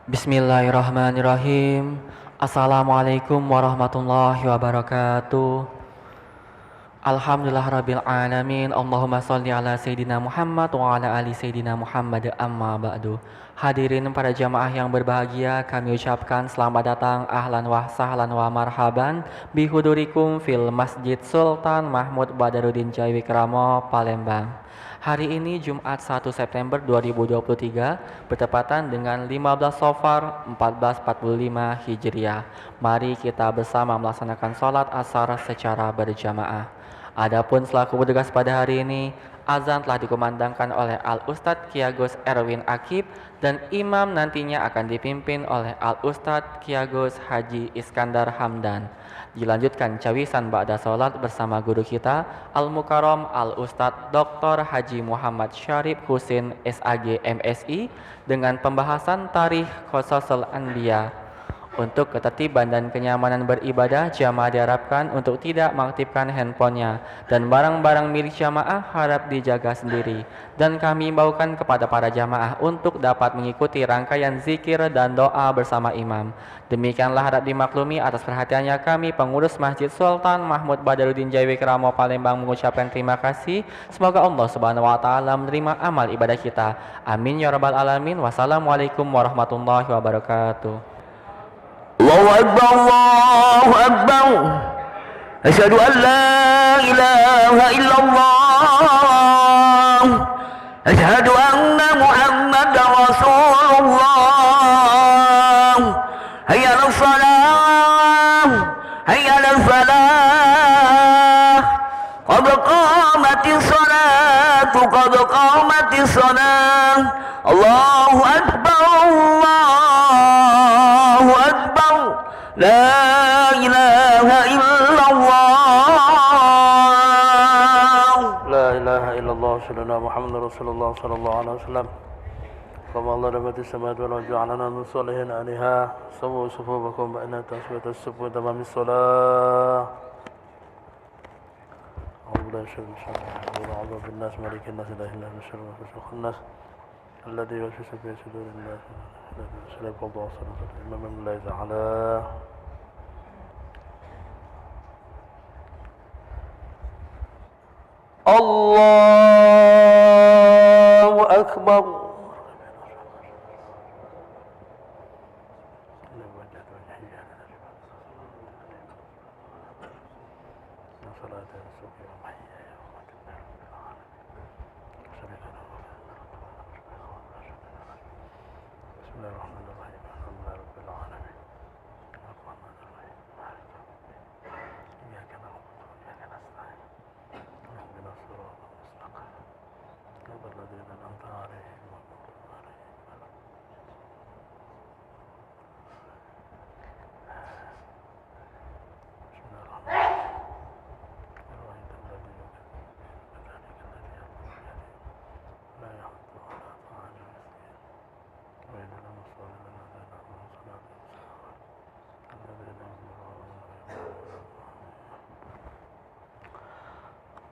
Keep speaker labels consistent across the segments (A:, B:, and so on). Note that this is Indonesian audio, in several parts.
A: Bismillahirrahmanirrahim. Assalamualaikum warahmatullahi wabarakatuh. Alhamdulillahirabbil alamin. Allahumma shalli ala sayyidina Muhammad wa ala ali sayyidina Muhammad, amma ba'du. Hadirin para jamaah yang berbahagia, kami ucapkan selamat datang, ahlan wa sahlan wa marhaban bihudurikum fil Masjid Sultan Mahmud Badaruddin Jayawikrama, Palembang. Hari ini Jumat 1 September 2023 bertepatan dengan 15 Safar 1445 Hijriah. Mari kita bersama melaksanakan sholat asar secara berjamaah. Adapun selaku petugas pada hari ini, azan telah dikumandangkan oleh Al-Ustadz Kiagus Erwin Akib dan imam nantinya akan dipimpin oleh Al-Ustadz Kiagus Haji Iskandar Hamdan. Dilanjutkan cawisan ba'da sholat bersama guru kita Al-Mukarram Al-Ustadz Dr. Haji Muhammad Syarif Husin SAG MSI dengan pembahasan tarikh Qasasul Anbiya. Untuk ketertiban dan kenyamanan beribadah, jamaah diharapkan untuk tidak mengaktifkan handphonenya dan barang-barang milik jamaah harap dijaga sendiri. Dan kami imbaukan kepada para jamaah untuk dapat mengikuti rangkaian zikir dan doa bersama imam. Demikianlah harap dimaklumi atas perhatiannya kami pengurus Masjid Sultan Mahmud Badaruddin Jayawikrama Palembang mengucapkan terima kasih. Semoga Allah Subhanahu wa taala menerima amal ibadah kita. Amin ya rabbal alamin. Wassalamualaikum warahmatullahi wabarakatuh.
B: الله أكبر الله أكبر أشهد أن لا إله إلا الله أشهد أن محمد رسول الله هيا على الصلاة هيا على الفلاح قد قامت الصلاة قد قامت الصلاة الله أكبر الله أكبر لا إله إلا الله لا إله إلا الله سيدنا محمد رسول الله صلى الله عليه وسلم اللهم الله رحمة السماوات والأرض جعلنا من صالحين آلها سووا صفوفكم بين تسوية الصف وتمام الصلاة أعوذ بالله من الشيطان الرجيم أعوذ بالناس مالك الناس إله الناس من شر وسوء الناس الذي يوسوس في صدور الناس سلام الله صلى الله عليه وسلم على الله أكبر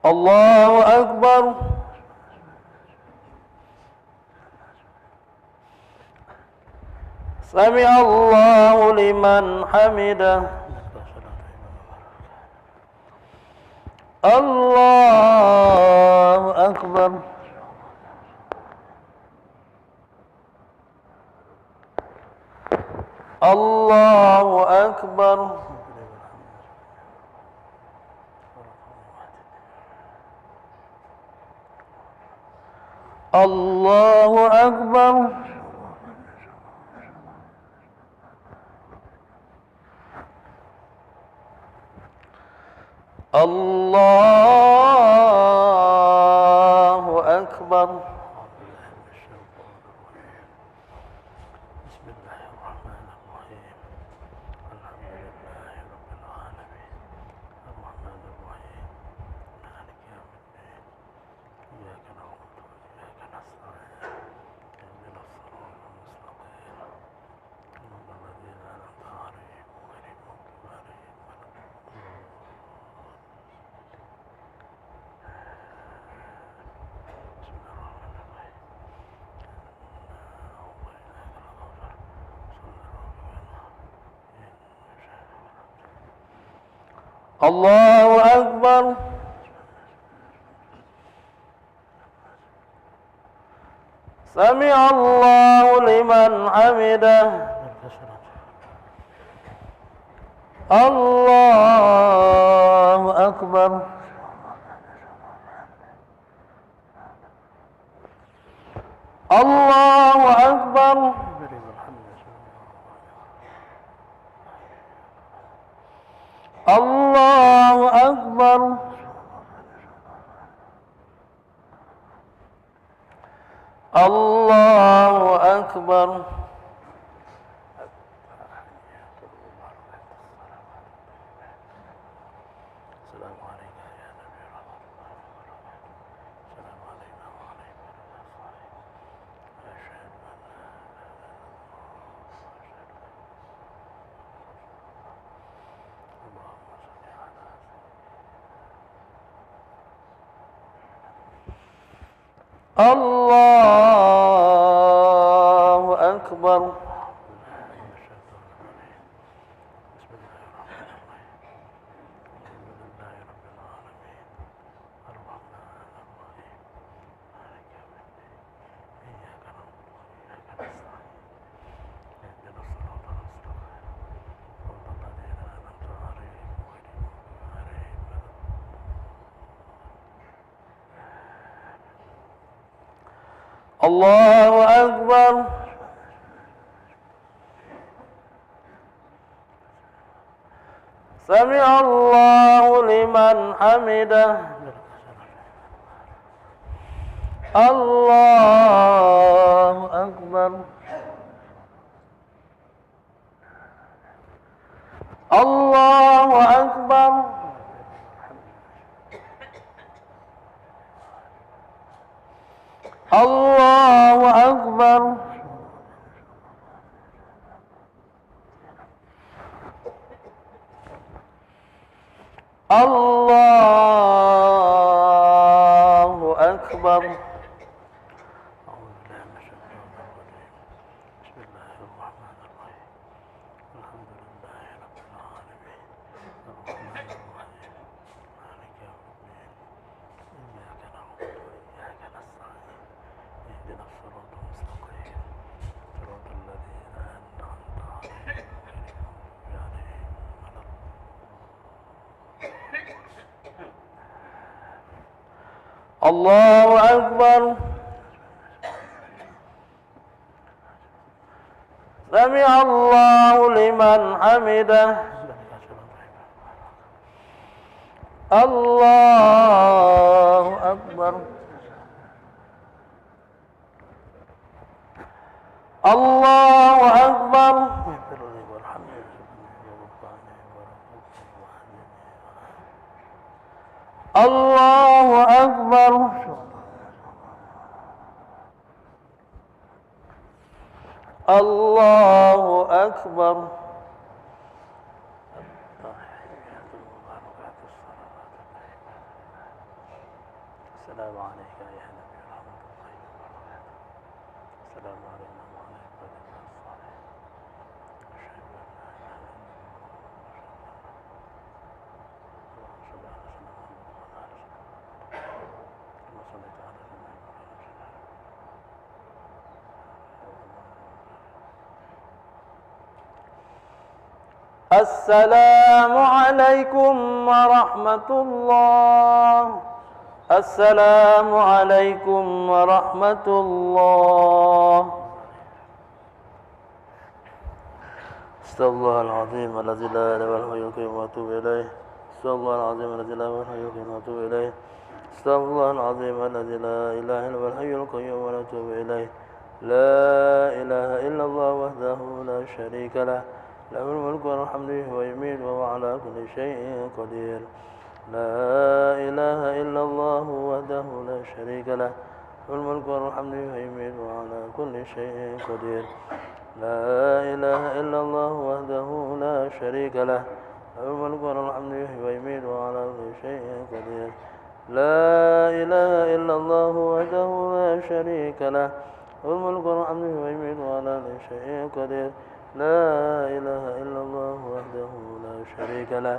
B: الله أكبر سمع الله لمن حمده الله أكبر الله أكبر الله أكبر الله أكبر بسم الله الرحمن الرحيم الحمد لله رب العالمين الرحمن الرحيم مالك يوم الدين إياك نعبد وإياك نستعين اهدنا الصراط المستقيم صراط الذين أنعمت عليهم غير المغضوب عليهم ولا الضالين الله أكبر سمع الله لمن حمده الله أكبر الله أكبر الله أكبر الله أكبر السلام عليك يا نبي رحمة الله وبركاته السلام علينا وعلى عباد الله الصالحين الله أكبر بسم الله الرحمن الرحيم الحمد لله رب العالمين الرحمن الرحيم مالك يوم الدين إياك نعبد وإياك نستعين اهدنا الصراط المستقيم صراط الذين أنعمت عليهم غير المغضوب عليهم ولا الله أكبر سمع الله لمن حمده الله أكبر الله أكبر الله أكبر الله أكبر أعوذ بالله من الشيطان الرجيم بسم الله الرحمن الرحيم الحمد لله رب العالمين الرحمن الرحيم مالك يوم الدين إياك نعبد وإياك نستعين اهدنا الصراط المستقيم صراط الذين أنعمت عليهم غير المغضوب عليهم ولا الله أكبر سمع الله لمن حمده الله أكبر الله أكبر الله أكبر الله أكبر السلام عليك يا نبي رحمة الله وبركاته السلام علينا وعلى عباد الله الصالحين أشهد أن لا إله إلا الله اللهم صل على سيدنا محمد وعلى آله وصحبه السلام عليكم ورحمة الله السلام عليكم ورحمة الله استغفر الله العظيم الذي لا إله إلا هو الحي القيوم وأتوب إليه استغفر الله العظيم الذي لا إله إلا هو الحي القيوم وأتوب إليه استغفر الله العظيم الذي لا إله إلا هو الحي القيوم ونتوب إليه لا إله إلا الله وحده لا شريك له له الملك والحمد ويميت وهو على كل شيء قدير لا إله إلا الله وحده لا شريك له له الملك والحمد ويميت وهو على كل شيء قدير لا إله إلا الله وحده لا شريك له له الملك والحمد ويميت وهو على كل شيء قدير لا إله إلا الله وحده لا شريك له له الملك والحمد ويميت وهو على كل شيء قدير لا إله إلا الله وحده لا شريك له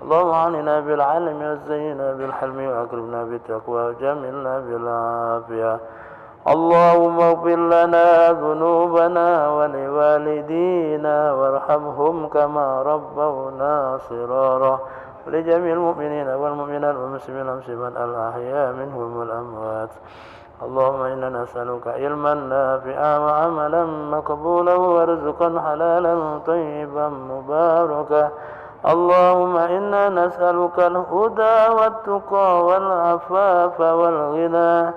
B: اللهم أعننا بالعلم وزينا بالحلم وأكرمنا بالتقوى وجملنا بالعافية اللهم اغفر لنا ذنوبنا ولوالدينا وارحمهم كما ربونا صغارا ولجميع المؤمنين والمؤمنات والمسلمين والمسلمات الأحياء منهم والأموات اللهم إنا نسألك علما نافعا وعملا مقبولا ورزقا حلالا طيبا مباركا اللهم إنا نسألك الهدى والتقى والعفاف والغنى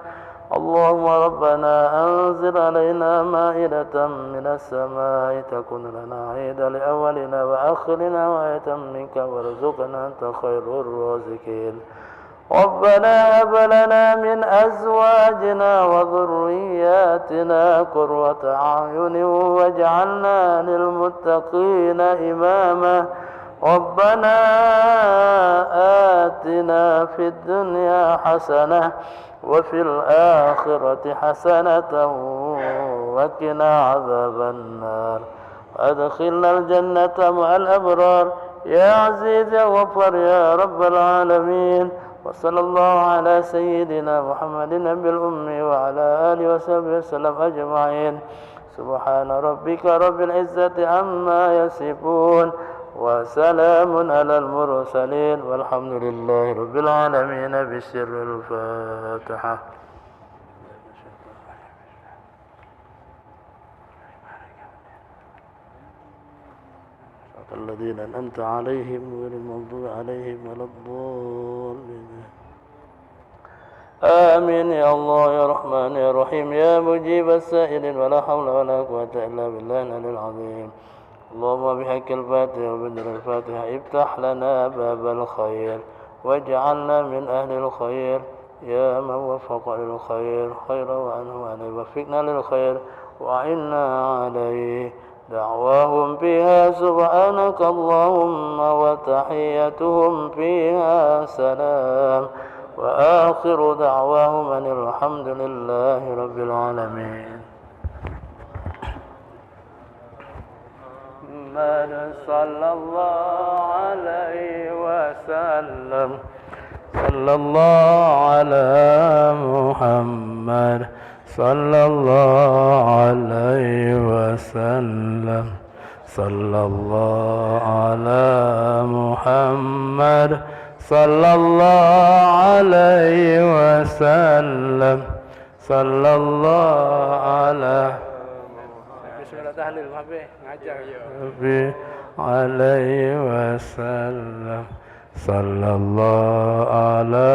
B: اللهم ربنا أنزل علينا مائدة من السماء تكون لنا عيدا لأولنا وآخرنا وآية منك وارزقنا أنت خير الرازقين ربنا هب لنا من أزواجنا وذرياتنا قرة أعين واجعلنا للمتقين إماما ربنا آتنا في الدنيا حسنة وفي الآخرة حسنة وقنا عذاب النار وأدخلنا الجنة مع الأبرار يا عزيز يا غفار يا رب العالمين وصلى الله على سيدنا محمد النبي الأمي وعلى آله وصحبه وسلم أجمعين سبحان ربك رب العزة عما يصفون وسلام على المرسلين والحمد لله رب العالمين بسر الفاتحة الذين أنعمت عليهم غير المغضوب عليهم ولا الضالين آمين يا الله يا رحمن يا رحيم يا مجيب السائلين ولا حول ولا قوة إلا بالله العلي العظيم اللهم بحق الفاتحة وبدر الفاتحة افتح لنا باب الخير واجعلنا من أهل الخير يا من وفق للخير خيرا وأنه عليه وفقنا للخير وأعنا عليه دعواهم فيها سبحانك اللهم وتحيتهم فيها سلام وآخر دعواهم أن الحمد لله رب العالمين محمد صلى الله عليه وسلم صلى الله على محمد صلى الله عليه وسلم صلى الله على محمد صلى الله عليه وسلم صلى الله على عليه وسلم صلى الله على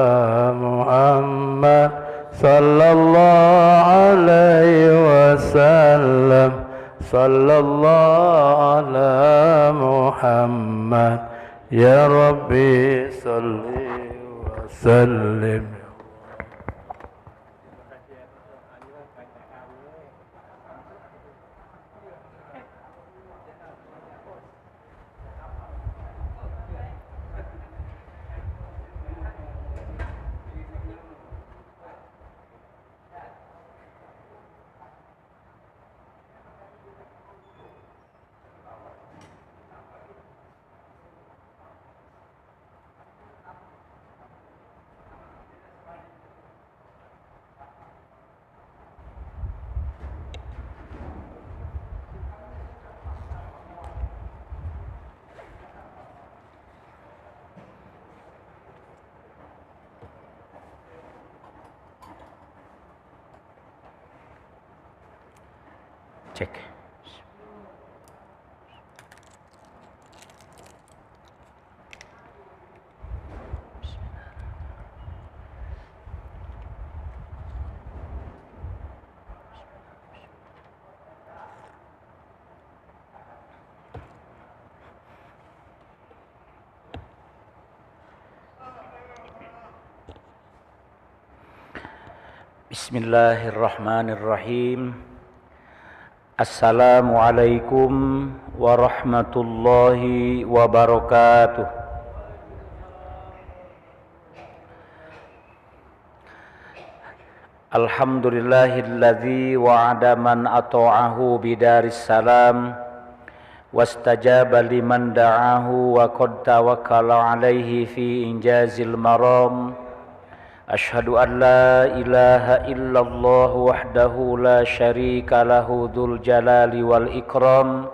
B: محمد صلى الله عليه وسلم صلى الله على محمد يا ربي صل وسلم
C: Cek. Bismillahirrahmanirrahim. Assalamualaikum warahmatullahi wabarakatuh. Alhamdulillahilladzi wa'ada man ata'ahu bidaris salam واستجاب لمن دعاه وقد توكل عليه في إنجاز المرام أشهد أن لا إله إلا الله وحده لا شريك له ذو الجلال والإكرام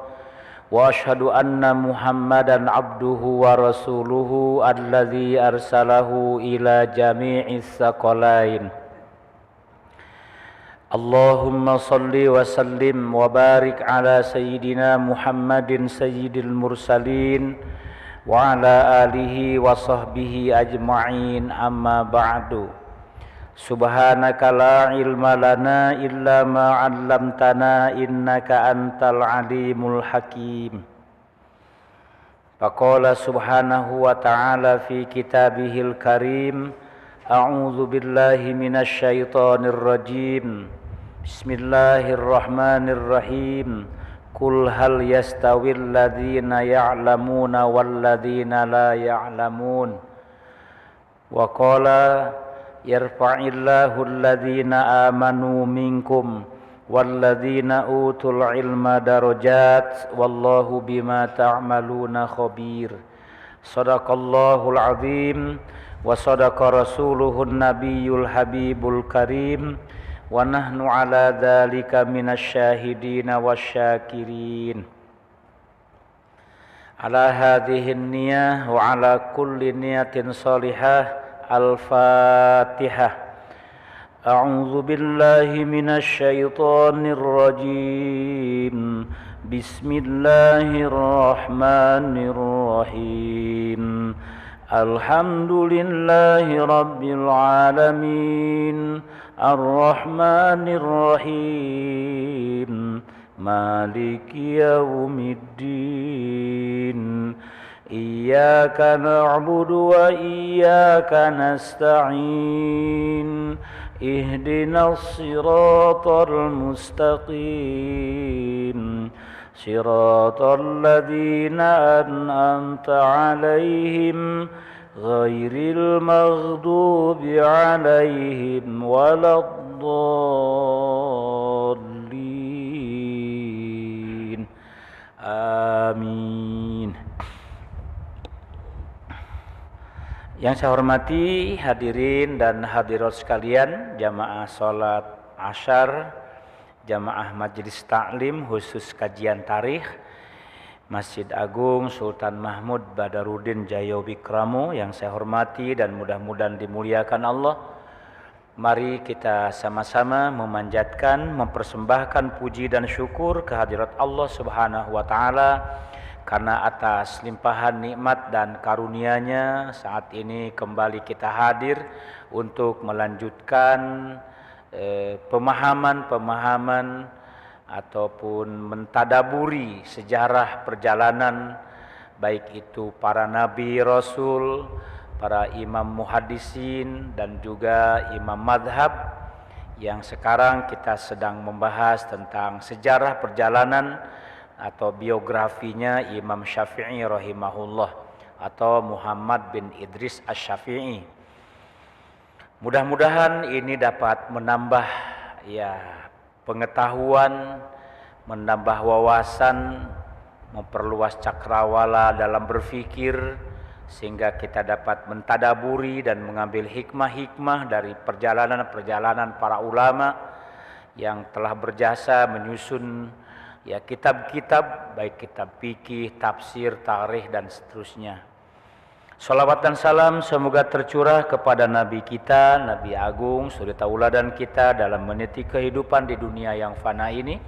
C: وأشهد أن محمدا عبده ورسوله الذي أرسله إلى جميع الثقلين اللهم صل وسلم وبارك على سيدنا محمد سيد المرسلين وعلى آله وصحبه أجمعين أما بعد سبحانك لا علم لنا إلا ما علمتنا إنك أنت العليم الحكيم فقال سبحانه وتعالى في كتابه الكريم أعوذ بالله من الشيطان الرجيم بسم الله الرحمن الرحيم قل هل يستوي الذين يعلمون والذين لا يعلمون وقال يرفع الله الذين آمنوا منكم والذين أوتوا العلم درجات والله بما تعملون خبير صدق الله العظيم وصدق رسوله النبي الحبيب الكريم ونحن على ذلك من الشاهدين والشاكرين على هذه النية وعلى كل نية صالحة الفاتحة أعوذ بالله من الشيطان الرجيم بسم الله الرحمن الرحيم الحمد لله رب العالمين الرحمن الرحيم مالك يوم الدين إياك نعبد وإياك نستعين اهدنا الصراط المستقيم صراط الذين أنعمت عليهم غير المغضوب عليهم ولا الضالين آمين. Yang saya hormati hadirin dan hadirat sekalian, jamaah salat Asyar, jamaah majelis taklim khusus kajian tarikh Masjid Agung Sultan Mahmud Badaruddin Jaya Wikramo yang saya hormati dan mudah-mudahan dimuliakan Allah. Mari kita sama-sama memanjatkan, mempersembahkan puji dan syukur kehadirat Allah Subhanahu wa taala karena atas limpahan nikmat dan karunia-Nya saat ini kembali kita hadir untuk melanjutkan pemahaman-pemahaman ataupun mentadaburi sejarah perjalanan baik itu para nabi rasul, para imam muhaddisin dan juga imam madhab yang sekarang kita sedang membahas tentang sejarah perjalanan atau biografinya Imam Syafi'i rahimahullah atau Muhammad bin Idris Asy-Syafi'i. Mudah-mudahan ini dapat menambah pengetahuan, menambah wawasan, memperluas cakrawala dalam berfikir sehingga kita dapat mentadaburi dan mengambil hikmah-hikmah dari perjalanan-perjalanan para ulama yang telah berjasa menyusun kitab-kitab, baik kitab fikih, tafsir, tarikh dan seterusnya. Salawat dan salam semoga tercurah kepada Nabi kita, Nabi Agung, suri tauladan kita dalam meniti kehidupan di dunia yang fana ini,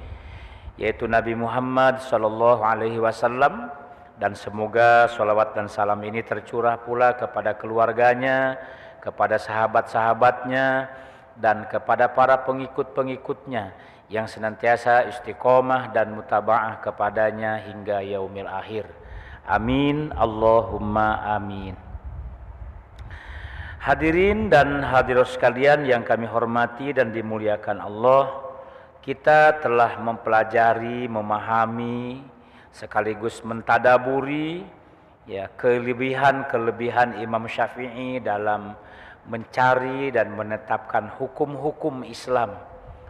C: yaitu Nabi Muhammad sallallahu alaihi wasallam, dan semoga salawat dan salam ini tercurah pula kepada keluarganya, kepada sahabat-sahabatnya, dan kepada para pengikut-pengikutnya yang senantiasa istiqomah dan mutaba'ah kepadanya hingga yaumil akhir. Amin, Allahumma amin. Hadirin dan hadirat sekalian yang kami hormati dan dimuliakan Allah, kita telah mempelajari, memahami, sekaligus mentadaburi kelebihan-kelebihan Imam Syafi'i dalam mencari dan menetapkan hukum-hukum Islam,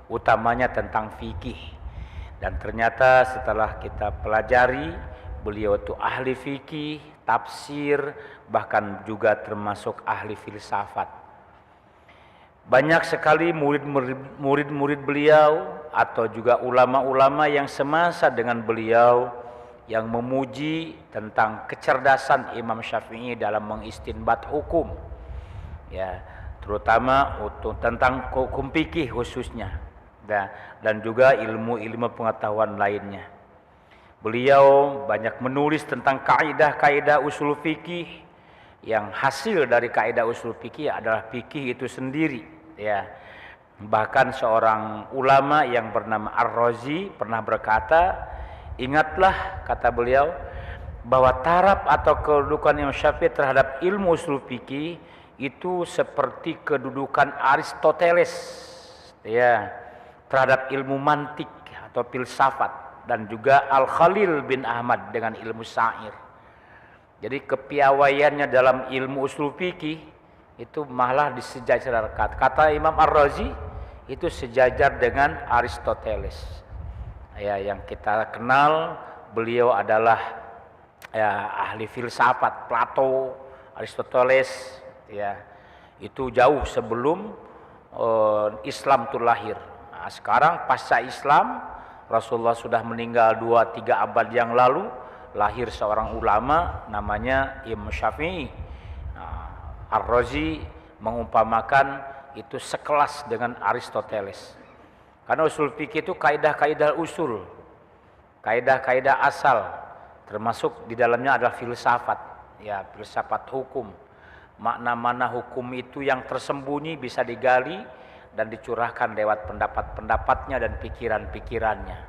C: utamanya tentang fikih. Dan ternyata setelah kita pelajari, beliau itu ahli fikih, tafsir, bahkan juga termasuk ahli filsafat. Banyak sekali murid-murid beliau atau juga ulama-ulama yang semasa dengan beliau yang memuji tentang kecerdasan Imam Syafi'i dalam mengistinbat hukum, ya, terutama untuk tentang hukum fikih khususnya, dan juga ilmu-ilmu pengetahuan lainnya. Beliau banyak menulis tentang kaidah-kaidah usul fikih, yang hasil dari kaidah usul fikih adalah fikih itu sendiri, ya. Bahkan seorang ulama yang bernama Ar-Razi pernah berkata, ingatlah, kata beliau, bahwa taraf atau kedudukan Imam Syafi'i terhadap ilmu usul fikih itu seperti kedudukan Aristoteles, ya, terhadap ilmu mantik atau filsafat, dan juga Al-Khalil bin Ahmad dengan ilmu syair. Jadi kepiawaiannya dalam ilmu usul fikih itu malah disejajarkan. Kata Imam Ar-Razi itu sejajar dengan Aristoteles. Ya, yang kita kenal beliau adalah, ya, ahli filsafat. Plato, Aristoteles, ya, itu jauh sebelum Islam itu lahir. Nah, sekarang pasca Islam, Rasulullah sudah meninggal 2-3 abad yang lalu, lahir seorang ulama namanya Imam Syafi'i. Nah, Ar-Razi mengumpamakan itu sekelas dengan Aristoteles. Karena usul fikih itu kaidah-kaidah usul, kaidah-kaidah asal, termasuk di dalamnya adalah filsafat, ya, filsafat hukum. Makna-makna hukum itu yang tersembunyi bisa digali dan dicurahkan lewat pendapat-pendapatnya dan pikiran-pikirannya.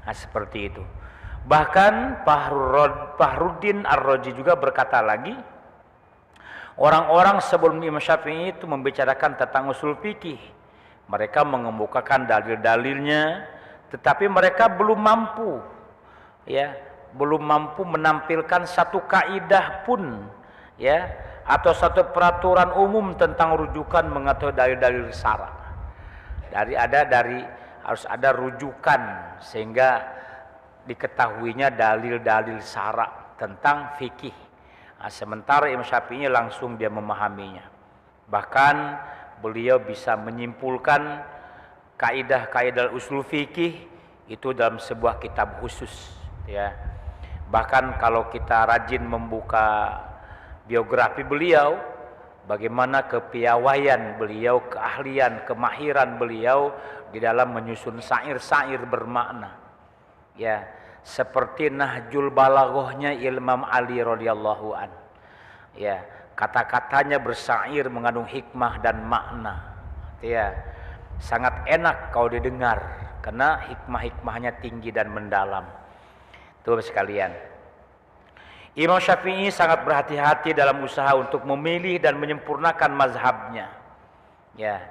C: Nah, seperti itu. Bahkan Fahruddin Ar-Razi juga berkata lagi, orang-orang sebelum Imam Syafi'i itu membicarakan tentang usul fikih. Mereka mengemukakan dalil-dalilnya, tetapi mereka belum mampu, ya, belum mampu menampilkan satu kaidah pun, ya, atau satu peraturan umum tentang rujukan mengetahui dalil-dalil syara. Harus ada rujukan sehingga diketahuinya dalil-dalil syara tentang fikih. Nah, sementara Imam Syafi'i langsung dia memahaminya. Bahkan beliau bisa menyimpulkan kaidah-kaidah usul fikih itu dalam sebuah kitab khusus, ya. Bahkan kalau kita rajin membuka biografi beliau, bagaimana kepiawaian beliau, keahlian, kemahiran beliau di dalam menyusun syair-syair bermakna, ya, seperti Nahjul Balaghahnya Imam Ali radhiyallahu an, ya, kata-katanya bersyair mengandung hikmah dan makna, ya, sangat enak kalau didengar karena hikmah-hikmahnya tinggi dan mendalam. Tuh sekalian, Imam Syafi'i sangat berhati-hati dalam usaha untuk memilih dan menyempurnakan mazhabnya, ya.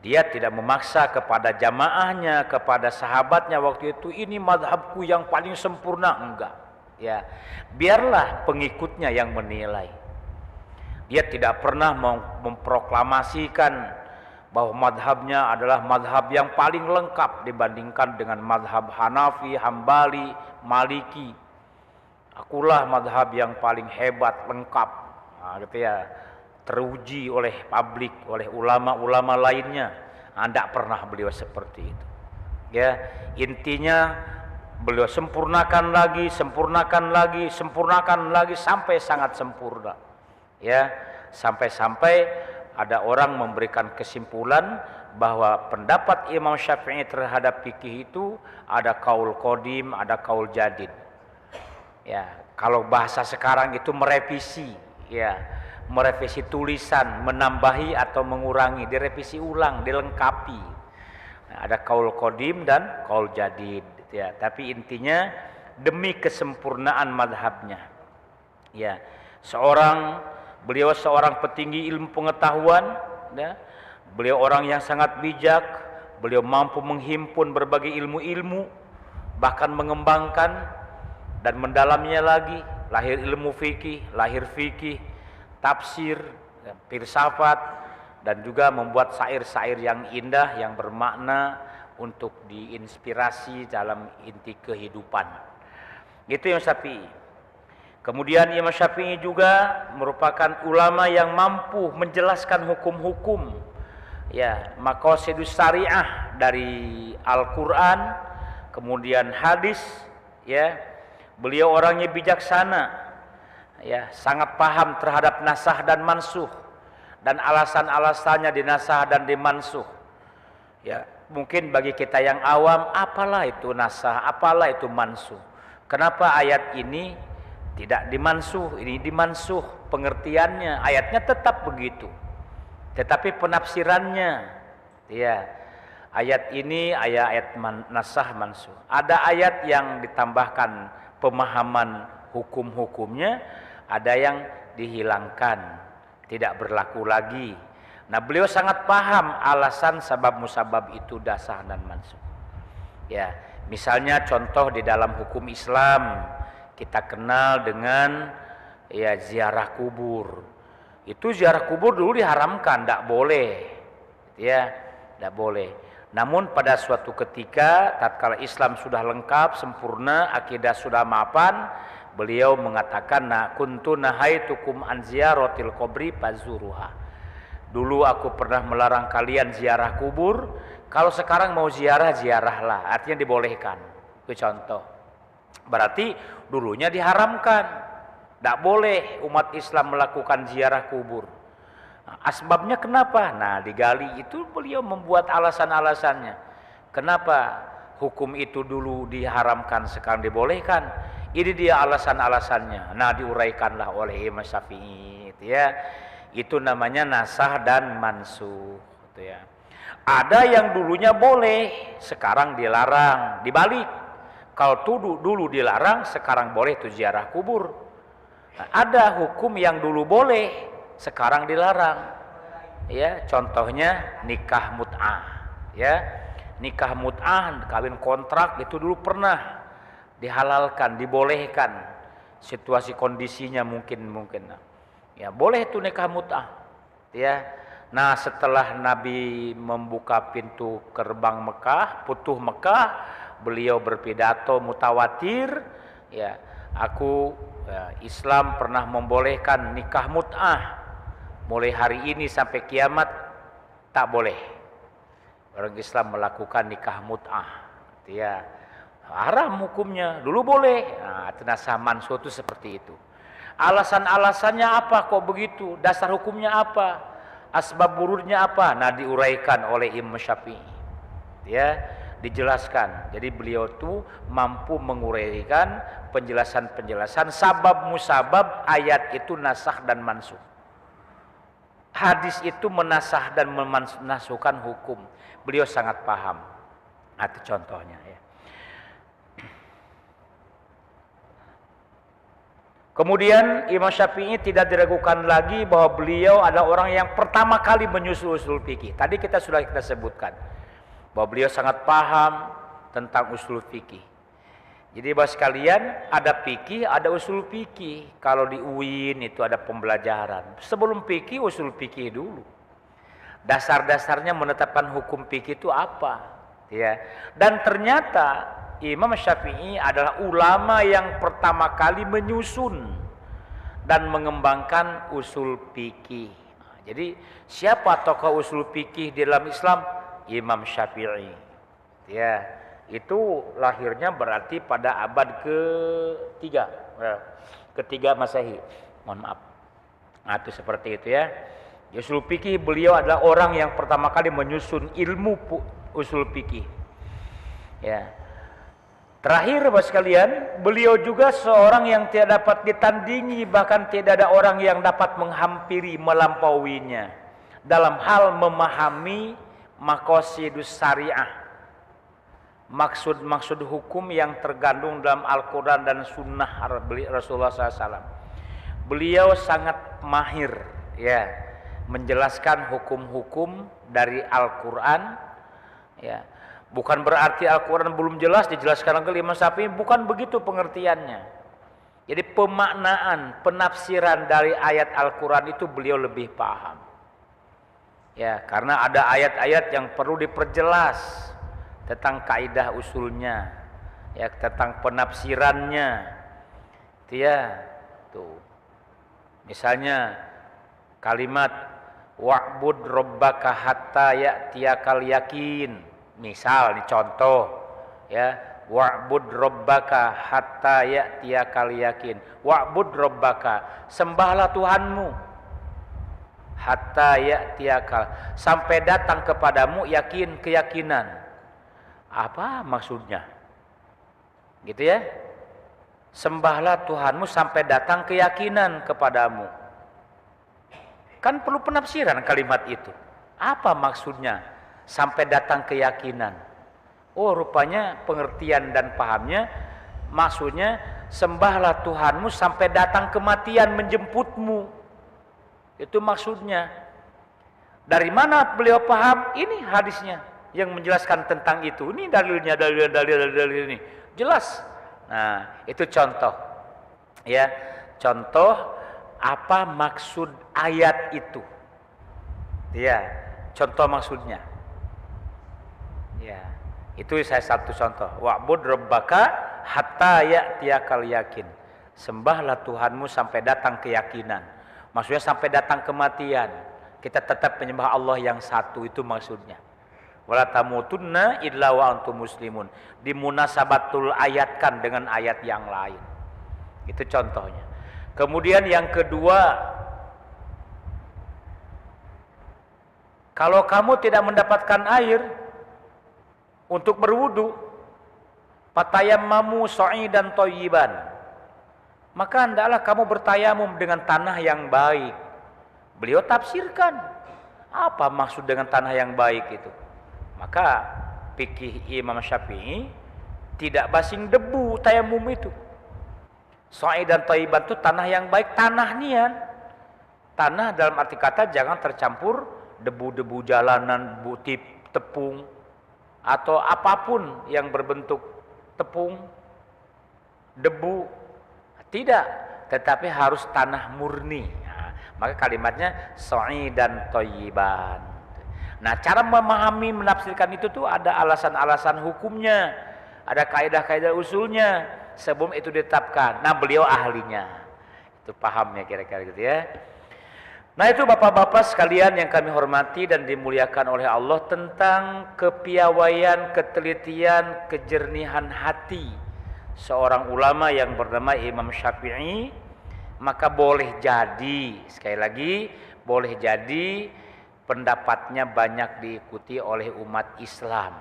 C: Dia tidak memaksa kepada jamaahnya, kepada sahabatnya waktu itu, ini mazhabku yang paling sempurna, enggak, ya. Biarlah pengikutnya yang menilai. Dia tidak pernah memproklamasikan bahwa madhabnya adalah madhab yang paling lengkap dibandingkan dengan madhab Hanafi, Hambali, Maliki. Akulah madhab yang paling hebat, lengkap, nah, gitu ya, teruji oleh publik, oleh ulama-ulama lainnya. Tidak pernah beliau seperti itu, ya. Intinya beliau sempurnakan lagi, sempurnakan lagi, sempurnakan lagi sampai sangat sempurna, ya, sampai-sampai ada orang memberikan kesimpulan bahwa pendapat Imam Syafi'i terhadap fikih itu ada kaul qadim, ada kaul jadid, ya. Kalau bahasa sekarang itu merevisi, ya, merevisi tulisan, menambahi atau mengurangi, direvisi ulang, dilengkapi. Nah, ada kaul qadim dan kaul jadid, ya. Tapi intinya demi kesempurnaan madhabnya, ya. Beliau seorang petinggi ilmu pengetahuan, ya. Beliau orang yang sangat bijak. Beliau mampu menghimpun berbagai ilmu-ilmu, bahkan mengembangkan dan mendalamnya lagi. Lahir ilmu fikih, lahir fikih, tafsir, filsafat, dan juga membuat syair-syair yang indah, yang bermakna, untuk diinspirasi dalam inti kehidupan. Itu Imam Syafi'i. Kemudian Imam Syafi'i juga merupakan ulama yang mampu menjelaskan hukum-hukum, ya, maqasidus syariah dari Al-Qur'an, kemudian hadis, ya. Beliau orangnya bijaksana, ya, sangat paham terhadap nasah dan mansuh dan alasan-alasannya di nasah dan di mansuh. Ya, mungkin bagi kita yang awam, apalah itu nasah, apalah itu mansuh. Kenapa ayat ini tidak dimansuh, ini dimansuh? Pengertiannya, ayatnya tetap begitu, tetapi penafsirannya, ya, ayat ini ayat nasah mansuh. Ada ayat yang ditambahkan pemahaman hukum-hukumnya, ada yang dihilangkan, tidak berlaku lagi. Nah, beliau sangat paham alasan sabab musabab itu dasar dan mansuh. Ya, misalnya contoh di dalam hukum Islam kita kenal dengan, ya, ziarah kubur. Itu ziarah kubur dulu diharamkan, tidak boleh, ya, tidak boleh. Namun pada suatu ketika tatkala Islam sudah lengkap, sempurna, akidah sudah mapan, beliau mengatakan, kuntu nahaitukum an ziyaratil qabri fazuruha. Dulu aku pernah melarang kalian ziarah kubur, kalau sekarang mau ziarah, ziarahlah. Artinya dibolehkan. Itu contoh. Berarti dulunya diharamkan, tidak boleh umat Islam melakukan ziarah kubur. Nah, asbabnya kenapa? Nah, digali itu beliau membuat alasan-alasannya. Kenapa hukum itu dulu diharamkan, sekarang dibolehkan? Ini dia alasan-alasannya. Nah, diuraikanlah oleh Imam Syafi'i, ya. Itu namanya nasah dan mansuh, gitu ya. Ada yang dulunya boleh, sekarang dilarang, dibalik. Kalau dulu dilarang, sekarang boleh itu ziarah kubur. Nah, ada hukum yang dulu boleh, sekarang dilarang. Ya, contohnya nikah mut'ah, ya. Nikah mut'ah, kawin kontrak itu dulu pernah dihalalkan, dibolehkan. Situasi kondisinya mungkin. Ya, boleh itu nikah mut'ah, ya. Nah, setelah Nabi membuka pintu gerbang Mekah, Futuh Mekah, beliau berpidato mutawatir, ya, Islam pernah membolehkan nikah mut'ah. Mulai hari ini sampai kiamat tak boleh orang Islam melakukan nikah mut'ah, ya. Haram hukumnya, dulu boleh. Nah, nasah mansuh itu seperti itu. Alasan-alasannya apa kok begitu? Dasar hukumnya apa? Asbab wurudnya apa? Nah, diuraikan oleh Imam Syafi'i, ya, dijelaskan. Jadi beliau tuh mampu menguraikan penjelasan-penjelasan sabab musabab ayat itu nasah dan mansuh. Hadis itu menasah dan menasuhkan hukum. Beliau sangat paham. Itu contohnya, ya. Kemudian Imam Syafi'i tidak diragukan lagi bahwa beliau adalah orang yang pertama kali menyusun usul fikih. Tadi kita sebutkan bahwa beliau sangat paham tentang usul fikih. Jadi Bapak sekalian, ada fikih, ada usul fikih. Kalau di UIN itu ada pembelajaran. Sebelum fikih, usul fikih dulu. Dasar-dasarnya menetapkan hukum fikih itu apa, ya. Dan ternyata Imam Syafi'i adalah ulama yang pertama kali menyusun dan mengembangkan usul fikih. Nah, jadi siapa tokoh usul fikih di dalam Islam? Imam Syafi'i. Ya, itu lahirnya berarti pada abad ketiga Masehi. Mohon maaf. Nah, itu seperti itu, ya. Usul fikih, beliau adalah orang yang pertama kali menyusun ilmu usul fikih. Ya. Terakhir Bapak sekalian, beliau juga seorang yang tidak dapat ditandingi, bahkan tidak ada orang yang dapat menghampiri, melampauinya dalam hal memahami maqasidus syariah, maksud-maksud hukum yang tergandung dalam Al-Quran dan Sunnah Rasulullah SAW. Beliau sangat mahir, ya, menjelaskan hukum-hukum dari Al-Quran, ya. Bukan berarti Al-Quran belum jelas dijelaskan oleh Imam Syafi'i, bukan begitu pengertiannya. Jadi pemaknaan, penafsiran dari ayat Al-Quran itu beliau lebih paham. Ya, karena ada ayat-ayat yang perlu diperjelas tentang kaidah usulnya, ya, tentang penafsirannya. Itu ya. Tuh. Misalnya kalimat wa'bud rabbaka hatta ya'tiyakal yakin. Misal ini contoh, ya. Wa'bud rabbaka hatta ya'tiyakal yakin. Wa'bud rabbaka, sembahlah Tuhanmu. Hatta ya'tiyakal, sampai datang kepadamu yakin, keyakinan. Apa maksudnya? Gitu ya. Sembahlah Tuhanmu sampai datang keyakinan kepadamu. Kan perlu penafsiran kalimat itu. Apa maksudnya sampai datang keyakinan? Oh, rupanya pengertian dan pahamnya maksudnya sembahlah Tuhanmu sampai datang kematian menjemputmu. Itu maksudnya. Dari mana beliau paham? Ini hadisnya yang menjelaskan tentang itu. Ini dalilnya, dalil ini. Jelas. Nah, itu contoh. Ya, contoh apa maksud ayat itu. Ya, contoh maksudnya. Ya, itu saya satu contoh. Wa'bud rabbaka hatta ya'tiyakal yakin. Sembahlah Tuhanmu sampai datang keyakinan. Maksudnya sampai datang kematian. Kita tetap menyembah Allah yang satu, itu maksudnya. Wala tamutunna illa wa antum muslimun. Dimunasabatul ayatkan dengan ayat yang lain. Itu contohnya. Kemudian yang kedua, kalau kamu tidak mendapatkan air untuk berwudu, fatayammamu sha'idan thayyiban, maka hendaklah kamu bertayamum dengan tanah yang baik. Beliau tafsirkan apa maksud dengan tanah yang baik itu. Maka fikih Imam Syafi'i tidak basing debu tayamum itu. Sha'idan thayyiban itu tanah yang baik, tanah nian. Tanah dalam arti kata jangan tercampur debu-debu jalanan, tepung atau apapun yang berbentuk tepung, debu. Tidak, tetapi harus tanah murni. Nah, maka kalimatnya sha'idan thayyiban. Nah, cara memahami, menafsirkan itu tuh ada alasan-alasan hukumnya, ada kaidah-kaidah usulnya sebelum itu ditetapkan. Nah, beliau ahlinya. Itu pahamnya kira-kira gitu ya. Nah, itu bapak-bapak sekalian yang kami hormati dan dimuliakan oleh Allah, tentang kepiawaian, ketelitian, kejernihan hati seorang ulama yang bernama Imam Syafi'i. Maka boleh jadi, sekali lagi, boleh jadi pendapatnya banyak diikuti oleh umat Islam.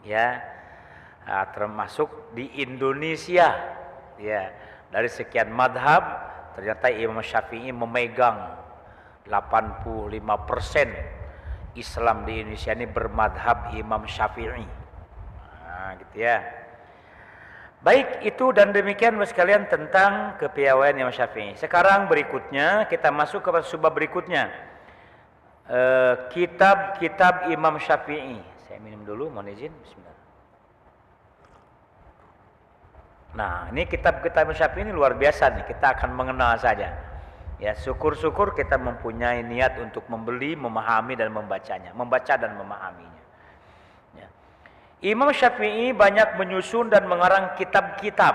C: Ya. Nah, termasuk di Indonesia. Ya, dari sekian madhab ternyata Imam Syafi'i memegang 85% Islam di Indonesia ini bermadhab Imam Syafi'i. Nah, gitu ya. Baik, itu dan demikian sekalian tentang kepiawaian Imam Syafi'i. Sekarang berikutnya kita masuk ke subbab berikutnya. Kitab-kitab Imam Syafi'i. Saya minum dulu, mohon izin. Bismillah. Nah, ini kitab-kitab Imam Syafi'i ini luar biasa nih. Kita akan mengenal saja. Ya, syukur-syukur kita mempunyai niat untuk membeli, memahami dan membacanya, membaca dan memahaminya. Ya. Imam Syafi'i banyak menyusun dan mengarang kitab-kitab.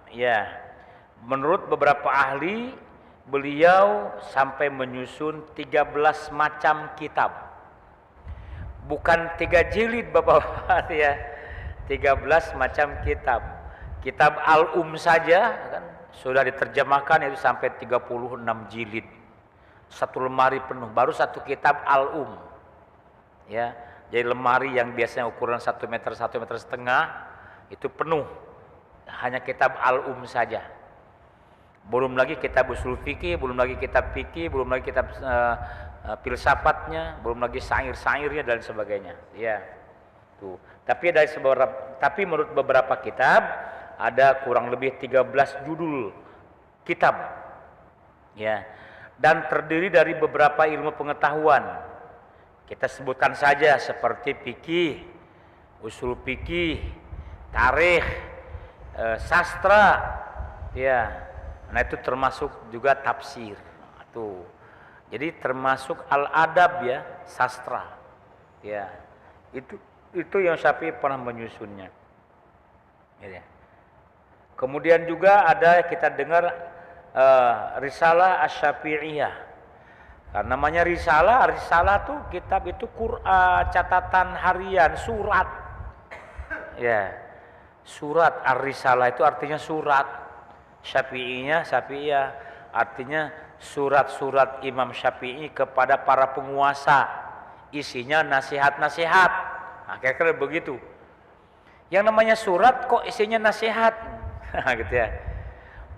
C: Ya. Menurut beberapa ahli, beliau sampai menyusun 13 macam kitab. Bukan 3 jilid Bapak-bapak ya. 13 macam kitab. Kitab Al-Um saja kan sudah diterjemahkan itu sampai 36 jilid. Satu lemari penuh, baru satu kitab Al-Um. Ya, jadi lemari yang biasanya ukuran 1 meter, 1,5 meter itu penuh. Hanya kitab Al-Um saja. Belum lagi kitab usul fikih, belum lagi kitab fikih, belum lagi kitab filsafatnya, belum lagi syair-syairnya dan sebagainya. Ya. Tuh. Tapi menurut beberapa kitab ada kurang lebih 13 judul kitab. Ya. Dan terdiri dari beberapa ilmu pengetahuan. Kita sebutkan saja seperti fikih, usul fikih, tarikh, sastra, ya. Nah, itu termasuk juga tafsir. Tuh. Jadi termasuk al-adab ya, sastra. Ya. Itu yang Syafi'i pernah menyusunnya. Ya. Kemudian juga ada kita dengar Risalah Asy-Syafi'iyah. Karena namanya risalah tuh kitab itu Quran, catatan harian, surat. Ya. Surat Ar-Risalah itu artinya surat. Syafi'iyah artinya surat-surat Imam Syafi'i kepada para penguasa. Isinya nasihat-nasihat. Nah, kira-kira begitu. Yang namanya surat kok isinya nasihat, gitu ya.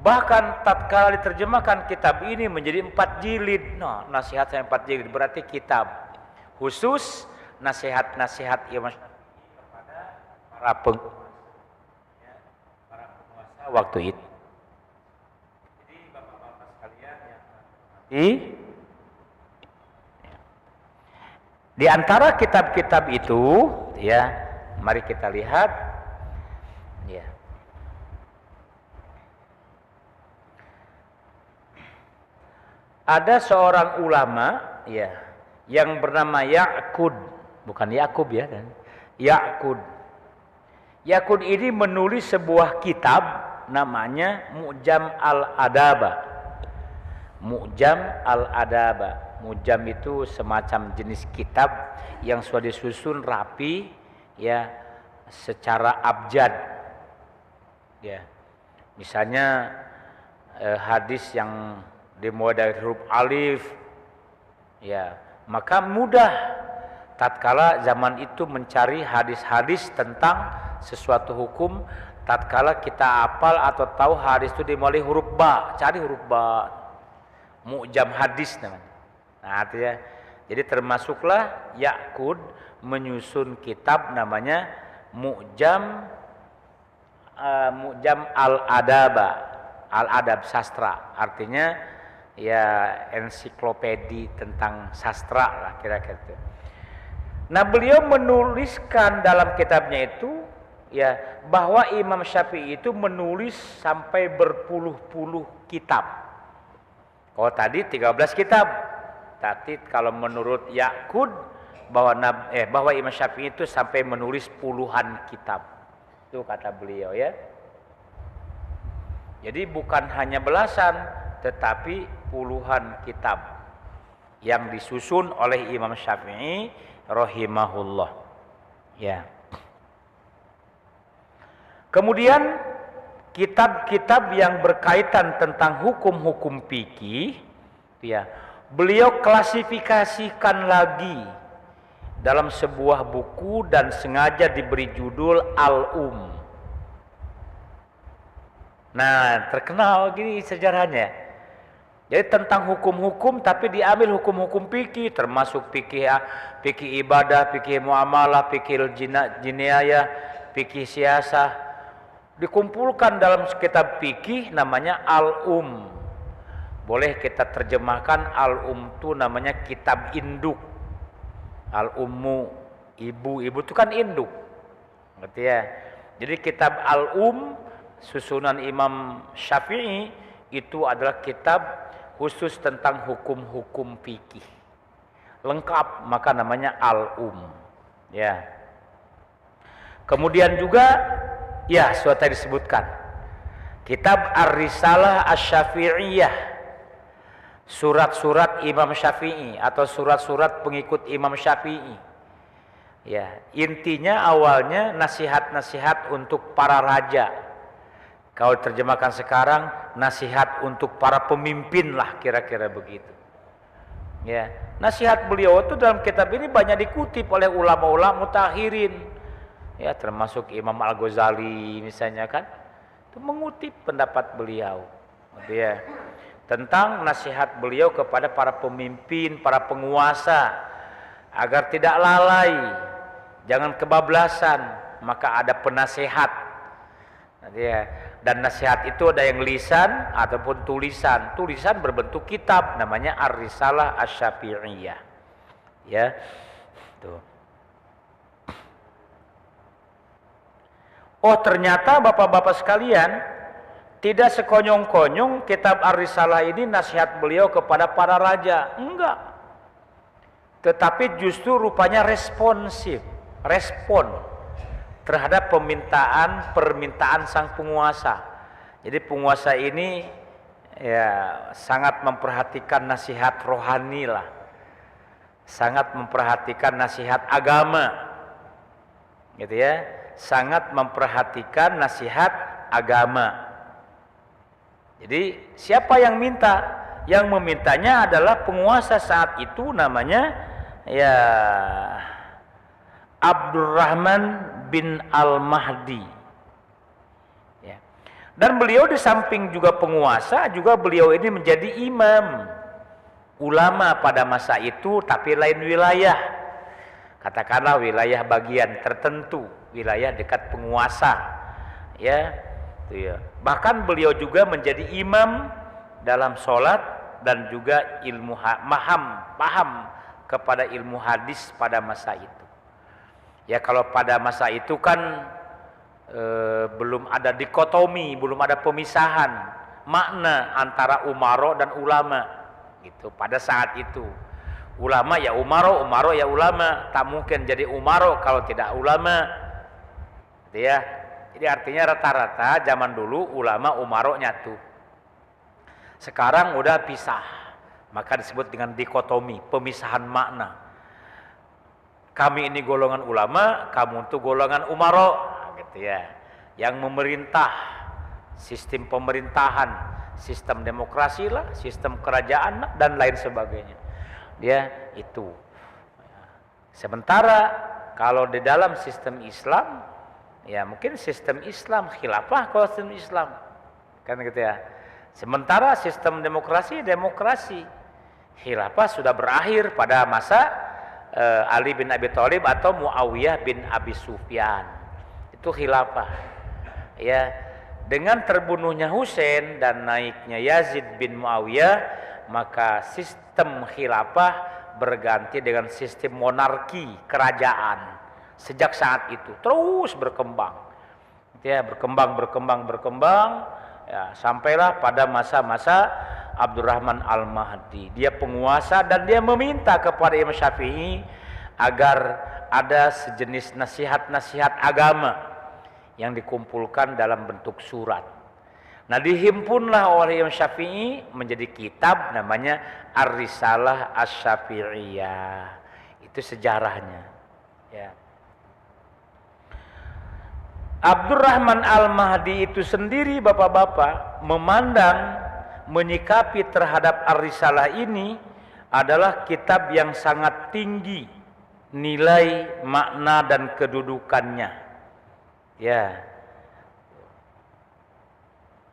C: Bahkan tatkala diterjemahkan kitab ini menjadi 4 jilid. Nah, nasihat saya 4 jilid berarti kitab khusus nasihat-nasihat Imam Syafi'i kepada para penguasa waktu itu. Jadi bapak-bapak sekalian yang di antara kitab-kitab itu, ya, mari kita lihat, ya. Ada seorang ulama, ya, yang bernama Ya'qud, bukan Yakub ya kan? Ya'qud. Ya'qud ini menulis sebuah kitab namanya Mu'jam al-Adaba. Mu'jam al-Adaba. Mu'jam itu semacam jenis kitab yang sudah disusun rapi, ya, secara abjad. Ya. Misalnya hadis yang dimulai dari huruf alif, ya, maka mudah tatkala zaman itu mencari hadis-hadis tentang sesuatu hukum. Tatkala kita hafal atau tahu hadis itu dimulai huruf ba, cari huruf ba. Mu'jam hadis namanya. Nah, artinya jadi termasuklah Ya'qud menyusun kitab namanya Mu'jam al-Adaba, al-adab sastra. Artinya ya ensiklopedi tentang sastra lah kira-kira itu. Nah, beliau menuliskan dalam kitabnya itu, ya, bahwa Imam Syafi'i itu menulis sampai berpuluh-puluh kitab. Oh, tadi 13 kitab. Tapi kalau menurut Ya'qud bahwa Imam Syafi'i itu sampai menulis puluhan kitab. Itu kata beliau, ya. Jadi bukan hanya belasan, tetapi puluhan kitab yang disusun oleh Imam Syafi'i rahimahullah. Ya. Kemudian kitab-kitab yang berkaitan tentang hukum-hukum fikih, ya, beliau klasifikasikan lagi dalam sebuah buku dan sengaja diberi judul Al-Um. Nah, terkenal gini sejarahnya. Jadi tentang hukum-hukum, tapi diambil hukum-hukum fikih, termasuk fikih ibadah, fikih muamalah, fikih jinayah, fikih siasah. Dikumpulkan dalam kitab fikih namanya Al-Um. Boleh kita terjemahkan Al-Um itu namanya kitab induk. Al-Ummu, ibu itu kan induk. Ngerti ya? Jadi kitab Al-Um susunan Imam Syafi'i itu adalah kitab khusus tentang hukum-hukum fikih. Lengkap, maka namanya Al-Um. Ya. Kemudian juga, ya, sudah tadi disebutkan kitab Ar-Risalah Asy-Syafi'iyah, surat-surat Imam Syafi'i atau surat-surat pengikut Imam Syafi'i. Ya, intinya awalnya nasihat-nasihat untuk para raja. Kalau terjemahkan sekarang, nasihat untuk para pemimpin lah, kira-kira begitu. Ya, nasihat beliau itu dalam kitab ini banyak dikutip oleh ulama-ulama mutakhirin. Ya, termasuk Imam Al-Ghazali misalnya kan, itu mengutip pendapat beliau. Ya, tentang nasihat beliau kepada para pemimpin, para penguasa, agar tidak lalai, jangan kebablasan, maka ada penasehat. Ya, dan nasihat itu ada yang lisan ataupun tulisan. Tulisan berbentuk kitab, namanya Ar-Risalah Asy-Syafi'iyah. Ya, tuh. Oh, ternyata bapak-bapak sekalian, tidak sekonyong-konyong kitab Ar-Risalah ini nasihat beliau kepada para raja. Enggak. Tetapi justru rupanya responsif. respon terhadap permintaan sang penguasa. Jadi penguasa ini ya sangat memperhatikan nasihat rohani lah, sangat memperhatikan nasihat agama, gitu ya, sangat memperhatikan nasihat agama. Jadi siapa yang minta? Yang memintanya adalah penguasa saat itu, namanya ya Abdurrahman bin Al-Mahdi. Ya. Dan beliau di samping juga penguasa, juga beliau ini menjadi imam ulama pada masa itu, tapi lain wilayah. Katakanlah wilayah bagian tertentu, wilayah dekat penguasa. Ya, itu ya. Bahkan beliau juga menjadi imam dalam sholat dan juga paham kepada ilmu hadis pada masa itu. Ya, kalau pada masa itu kan belum ada dikotomi, belum ada pemisahan makna antara umaro dan ulama gitu. Pada saat itu ulama ya umaro, umaro ya ulama. Tak mungkin jadi umaro kalau tidak ulama gitu ya. Jadi artinya rata-rata zaman dulu ulama umaro nyatu. Sekarang udah pisah, maka disebut dengan dikotomi, pemisahan makna. Kami ini golongan ulama, kamu itu golongan umaro, gitu ya. Yang memerintah, sistem pemerintahan, sistem demokrasi lah, sistem kerajaan lah, dan lain sebagainya. Dia itu. Sementara kalau di dalam sistem Islam, ya mungkin sistem Islam khilafah kalau sistem Islam, kan gitu ya. Sementara sistem demokrasi, khilafah sudah berakhir pada masa Ali bin Abi Thalib atau Muawiyah bin Abi Sufyan. Itu khilafah. Ya, dengan terbunuhnya Husain dan naiknya Yazid bin Muawiyah, maka sistem khilafah berganti dengan sistem monarki, kerajaan. Sejak saat itu terus berkembang. Ya, berkembang. Ya, sampailah pada masa-masa Abdurrahman Al-Mahdi. Dia penguasa dan dia meminta kepada Imam Syafi'i agar ada sejenis nasihat-nasihat agama yang dikumpulkan dalam bentuk surat. Nah, dihimpunlah oleh Imam Syafi'i menjadi kitab namanya Ar-Risalah Asy-Syafi'iyah. Itu sejarahnya. Ya. Abdurrahman Al-Mahdi itu sendiri bapak-bapak memandang, menyikapi terhadap Ar-Risalah ini adalah kitab yang sangat tinggi nilai, makna dan kedudukannya. Ya.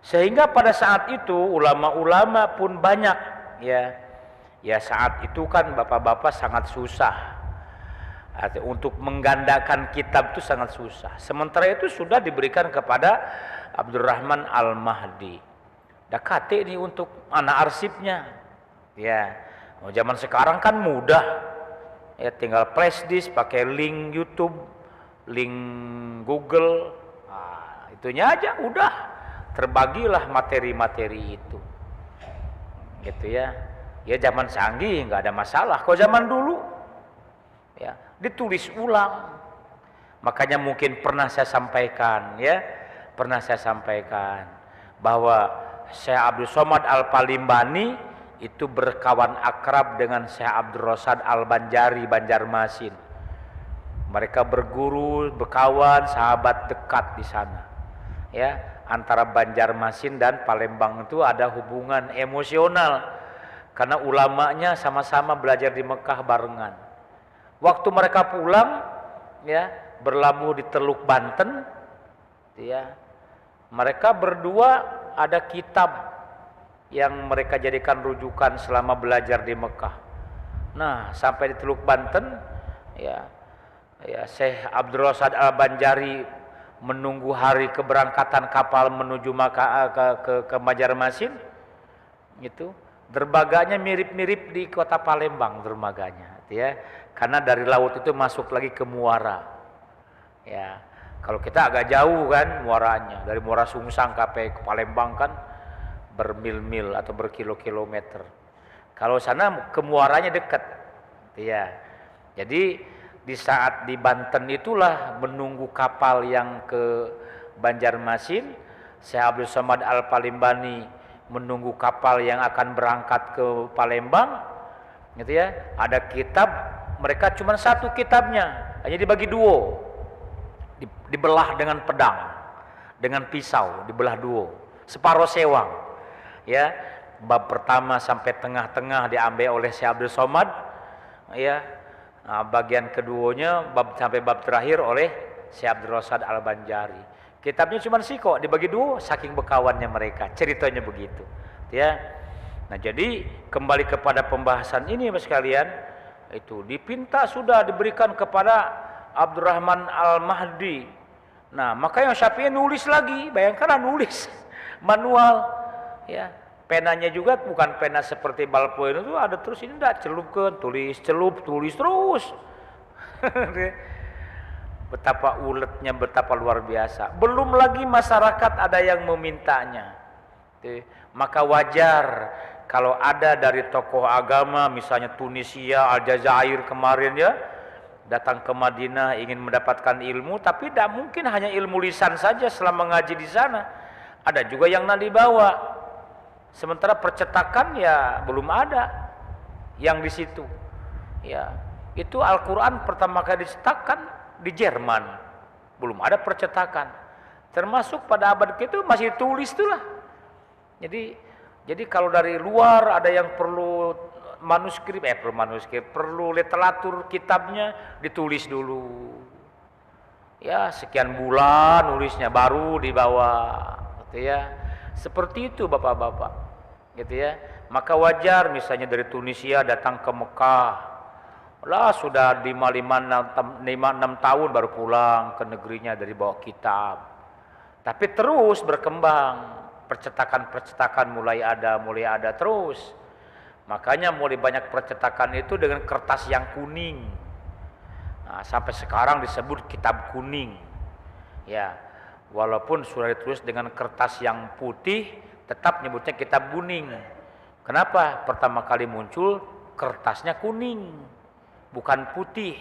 C: Sehingga pada saat itu ulama-ulama pun banyak, ya. Ya, saat itu kan bapak-bapak sangat susah. Untuk menggandakan kitab itu sangat susah. Sementara itu sudah diberikan kepada Abdurrahman Al-Mahdi. Dah kate ini untuk anak arsipnya. Ya, zaman sekarang kan mudah. Ya, tinggal flash disk, pakai link YouTube, link Google. Nah, itunya aja udah terbagilah materi-materi itu. Gitu ya. Ya zaman canggih nggak ada masalah. Kalau zaman dulu ya ditulis ulang. Makanya mungkin pernah saya sampaikan bahwa Syekh Abdul Somad Al-Palimbani itu berkawan akrab dengan Syekh Abdul Rasad Al-Banjari Banjarmasin. Mereka berguru, berkawan, sahabat dekat di sana. Ya, antara Banjarmasin dan Palembang itu ada hubungan emosional karena ulamanya sama-sama belajar di Mekah barengan. Waktu mereka pulang, ya, berlabuh di Teluk Banten, ya, mereka berdua ada kitab yang mereka jadikan rujukan selama belajar di Mekah. Nah, sampai di Teluk Banten, ya, Syekh Abdul Rasad Al-Banjari menunggu hari keberangkatan kapal menuju ke Banjarmasin, itu dermaganya mirip-mirip di kota Palembang dermaganya, ya. Karena dari laut itu masuk lagi ke muara. Ya, kalau kita agak jauh kan muaranya, dari Muara Sungsang sampai ke Palembang kan bermil-mil atau berkilo-kilometer. Kalau sana ke muaranya dekat. Ya. Jadi di saat di Banten itulah menunggu kapal yang ke Banjarmasin, Syekh Abdul Somad Al-Palimbani menunggu kapal yang akan berangkat ke Palembang, gitu ya. Ada kitab, mereka cuma satu kitabnya, hanya dibagi dua, dibelah dengan pedang, dengan pisau, dibelah dua, separuh sewang, ya. Bab pertama sampai tengah-tengah diambil oleh Syekh Abdul Somad, ya. Nah, bagian keduanya sampai bab terakhir oleh Syekh Abdul Rasad Al-Banjari. Kitabnya cuma kok dibagi dua, saking bekawannya mereka, ceritanya begitu, ya. Nah, jadi kembali kepada pembahasan ini Mas sekalian, itu dipinta sudah diberikan kepada Abdurrahman Al-Mahdi. Nah, makanya Syafi'i nulis lagi, bayangkanlah nulis manual, ya. Penanya juga bukan pena seperti balpoin itu ada terus, ini enggak, celupkan, tulis, celup, tulis terus. Betapa uletnya, betapa luar biasa. Belum lagi masyarakat ada yang memintanya. Maka wajar kalau ada dari tokoh agama, misalnya Tunisia, Aljazair kemarin ya, datang ke Madinah ingin mendapatkan ilmu, tapi tidak mungkin hanya ilmu lisan saja selama ngaji di sana. Ada juga yang nak dibawa. Sementara percetakan ya belum ada yang di situ. Ya, itu Al-Qur'an pertama kali dicetakkan di Jerman. Belum ada percetakan. Termasuk pada abad itu masih tulis itulah. Jadi kalau dari luar ada yang perlu perlu literatur kitabnya ditulis dulu. Ya, sekian bulan nulisnya baru dibawa, gitu ya. Seperti itu Bapak-bapak, gitu ya. Maka wajar misalnya dari Tunisia datang ke Mekah, lah sudah 5-6 tahun baru pulang ke negerinya dari bawa kitab. Tapi terus berkembang, percetakan mulai ada terus. Makanya mulai banyak percetakan itu dengan kertas yang kuning. Nah, sampai sekarang disebut kitab kuning, ya. Walaupun sudah ditulis dengan kertas yang putih, tetap nyebutnya kitab kuning. Kenapa? Pertama kali muncul kertasnya kuning, bukan putih,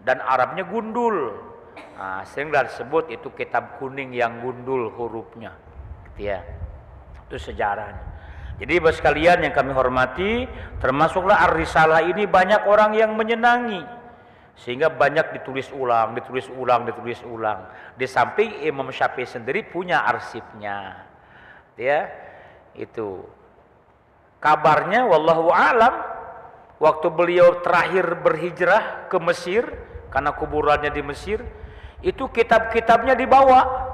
C: dan Arabnya gundul. Nah, sehingga disebut itu kitab kuning yang gundul hurufnya, gitu ya. Itu sejarahnya. Jadi bagi sekalian yang kami hormati, termasuklah Ar-Risalah ini banyak orang yang menyenangi. Sehingga banyak ditulis ulang. Di samping Imam Syafi'i sendiri punya arsipnya, ya. Itu kabarnya wallahu alam, waktu beliau terakhir berhijrah ke Mesir, karena kuburannya di Mesir, itu kitab-kitabnya dibawa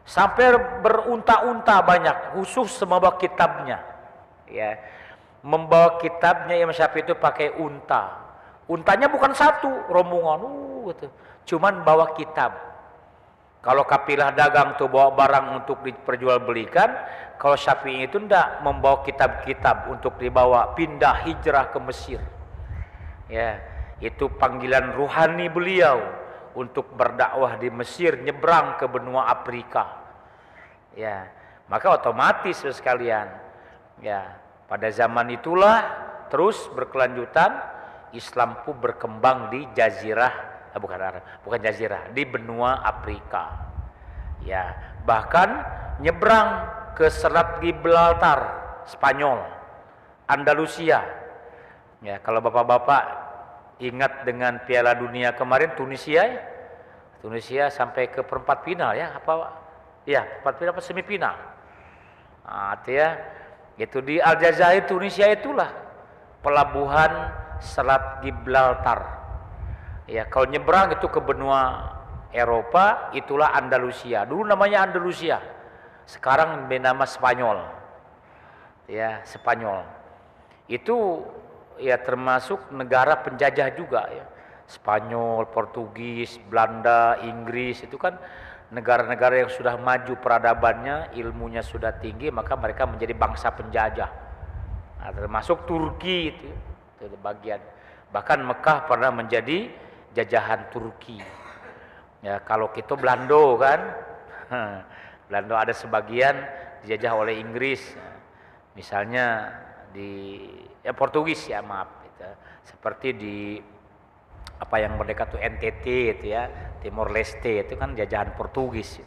C: sampai berunta-unta banyak, khusus membawa kitabnya, ya. Membawa kitabnya Imam Syafi'i itu pakai unta. Untanya bukan satu rombongan, gitu. Cuman bawa kitab. Kalau kapilah dagang tuh bawa barang untuk diperjualbelikan, kalau Syafi'i itu ndak, membawa kitab-kitab untuk dibawa pindah hijrah ke Mesir. Ya, itu panggilan ruhani beliau untuk berdakwah di Mesir, nyebrang ke benua Afrika. Ya, maka otomatis sekalian, ya, pada zaman itulah terus berkelanjutan Islam pun berkembang di bukan jazirah, di benua Afrika. Ya, bahkan nyebrang ke Selat Gibraltar, Spanyol, Andalusia. Ya, kalau Bapak-bapak ingat dengan Piala Dunia kemarin Tunisia sampai ke perempat final ya, perempat final apa semifinal. Nah, itu di Aljazair Tunisia itulah pelabuhan Selat Gibraltar. Ya, kalau nyebrang itu ke benua Eropa, itulah Andalusia. Dulu namanya Andalusia, sekarang bernama Spanyol. Ya, Spanyol. Itu ya termasuk negara penjajah juga ya. Spanyol, Portugis, Belanda, Inggris, itu kan negara-negara yang sudah maju peradabannya, ilmunya sudah tinggi, maka mereka menjadi bangsa penjajah. Nah, termasuk Turki itu bagian. Bahkan Mekah pernah menjadi jajahan Turki. Ya, kalau kita Belanda kan, Belanda ada sebagian dijajah oleh Inggris. Misalnya di Portugis ya, maaf, gitu. Seperti di apa yang merdeka tuh NTT itu ya, Timor Leste itu kan jajahan Portugis.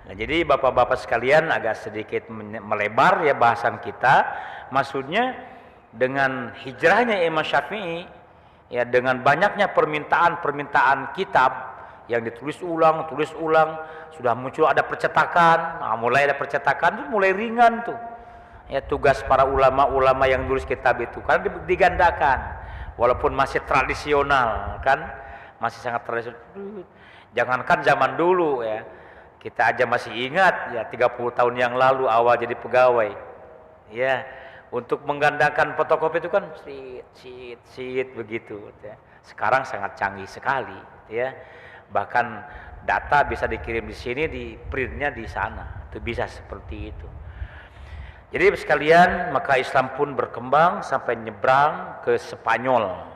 C: Nah, jadi bapak-bapak sekalian agak sedikit melebar ya bahasan kita. Maksudnya dengan hijrahnya Imam Syafi'i ya, dengan banyaknya permintaan kitab yang ditulis ulang, sudah muncul ada percetakan. Nah, mulai ada percetakan tuh mulai ringan tuh. Ya, tugas para ulama-ulama yang nulis kitab itu karena digandakan. Walaupun masih tradisional kan, masih sangat tradisional. Jangankan zaman dulu ya, kita aja masih ingat ya 30 tahun yang lalu awal jadi pegawai. Ya, untuk menggandakan fotokopi itu kan sit begitu ya. Sekarang sangat canggih sekali ya. Bahkan data bisa dikirim di sini, di printnya di sana. Itu bisa seperti itu. Jadi sekalian, maka Islam pun berkembang sampai nyebrang ke Spanyol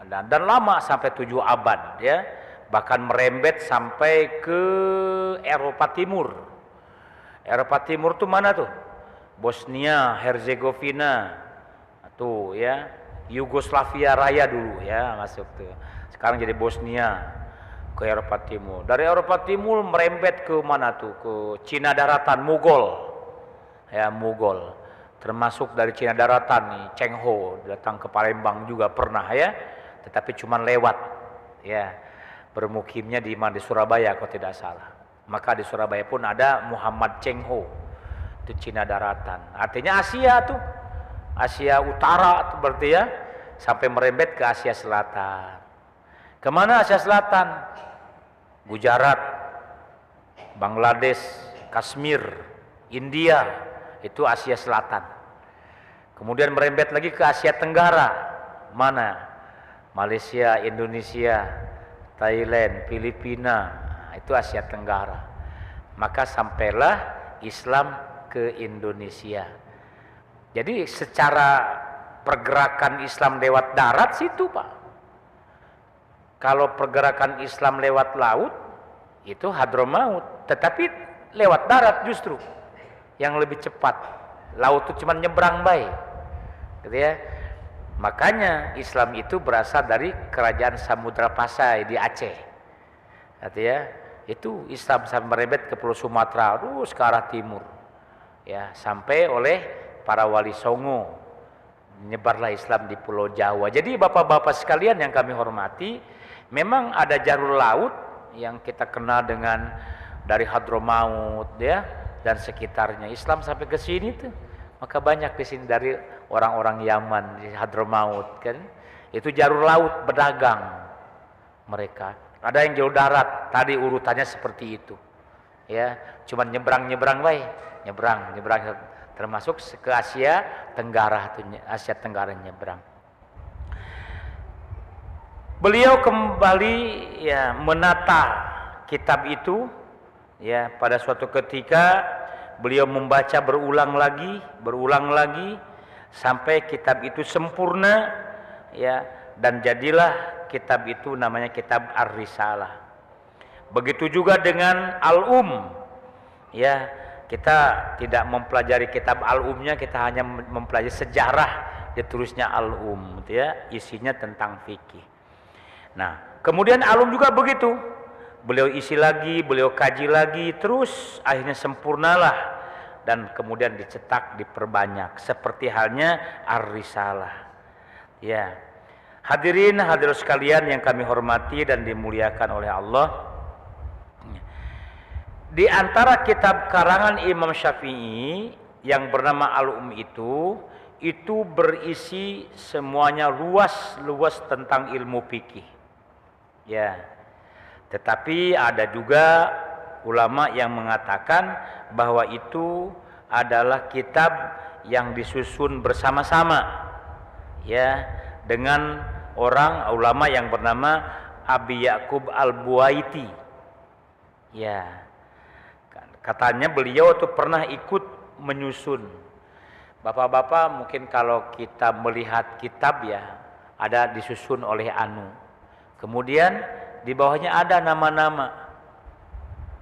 C: dan lama sampai 7 abad ya, bahkan merembet sampai ke Eropa Timur. Eropa Timur tuh mana tuh? Bosnia, Herzegovina, tuh ya, Yugoslavia Raya dulu ya masuk tuh. Sekarang jadi Bosnia, ke Eropa Timur. Dari Eropa Timur merembet ke mana tuh? Ke Cina Daratan, Mughal. Ya, Mughal, termasuk dari Cina Daratan nih, Cheng Ho datang ke Palembang juga pernah ya, tetapi cuma lewat ya, bermukimnya di mana, di Surabaya kalau tidak salah. Maka di Surabaya pun ada Muhammad Cheng Ho, itu Cina Daratan, artinya Asia tuh, Asia Utara tuh berarti ya, sampai merembet ke Asia Selatan. Kemana Asia Selatan? Gujarat, Bangladesh, Kashmir, India, itu Asia Selatan. Kemudian merembet lagi ke Asia Tenggara. Mana? Malaysia, Indonesia, Thailand, Filipina, itu Asia Tenggara. Maka sampailah Islam ke Indonesia. Jadi secara pergerakan Islam lewat darat situ Pak. Kalau pergerakan Islam lewat laut itu Hadramaut, tetapi lewat darat justru yang lebih cepat. Laut itu cuma nyebrang baik, gitu ya. Makanya Islam itu berasal dari kerajaan Samudra Pasai di Aceh, gitu ya. Itu Islam sampai merembet ke Pulau Sumatera, terus ke arah timur, ya, sampai oleh para wali Songo. Menyebarlah Islam di Pulau Jawa. Jadi bapak-bapak sekalian yang kami hormati, memang ada jalur laut yang kita kenal dengan dari Hadramaut ya, dan sekitarnya. Islam sampai ke sini tuh, maka banyak di sini dari orang-orang Yaman di Hadramaut kan. Itu jalur laut berdagang mereka. Ada yang jalur darat, tadi urutannya seperti itu. Ya, cuman nyebrang baik, nyebrang termasuk ke Asia Tenggara tuh, Asia Tenggara nyebrang. Beliau kembali ya menata kitab itu. Ya, pada suatu ketika beliau membaca berulang lagi sampai kitab itu sempurna ya, dan jadilah kitab itu namanya kitab Ar-Risalah. Begitu juga dengan Al-Um. Ya, kita tidak mempelajari kitab Al-Umnya, kita hanya mempelajari sejarah ditulisnya Al-Um gitu ya, isinya tentang fikih. Nah, kemudian Al-Um juga begitu. Beliau isi lagi, beliau kaji lagi, terus akhirnya sempurnalah dan kemudian dicetak, diperbanyak seperti halnya Ar-Risalah. Ya. Hadirin hadirat sekalian yang kami hormati dan dimuliakan oleh Allah. Di antara kitab karangan Imam Syafi'i yang bernama Al-Um itu berisi semuanya luas tentang ilmu fikih. Ya. Tetapi ada juga ulama yang mengatakan bahwa itu adalah kitab yang disusun bersama-sama ya, dengan orang ulama yang bernama Abi Ya'qub Al-Buaiti. Ya. Katanya beliau tuh pernah ikut menyusun. Bapak-bapak mungkin kalau kita melihat kitab ya, ada disusun oleh Anu. Kemudian di bawahnya ada nama-nama,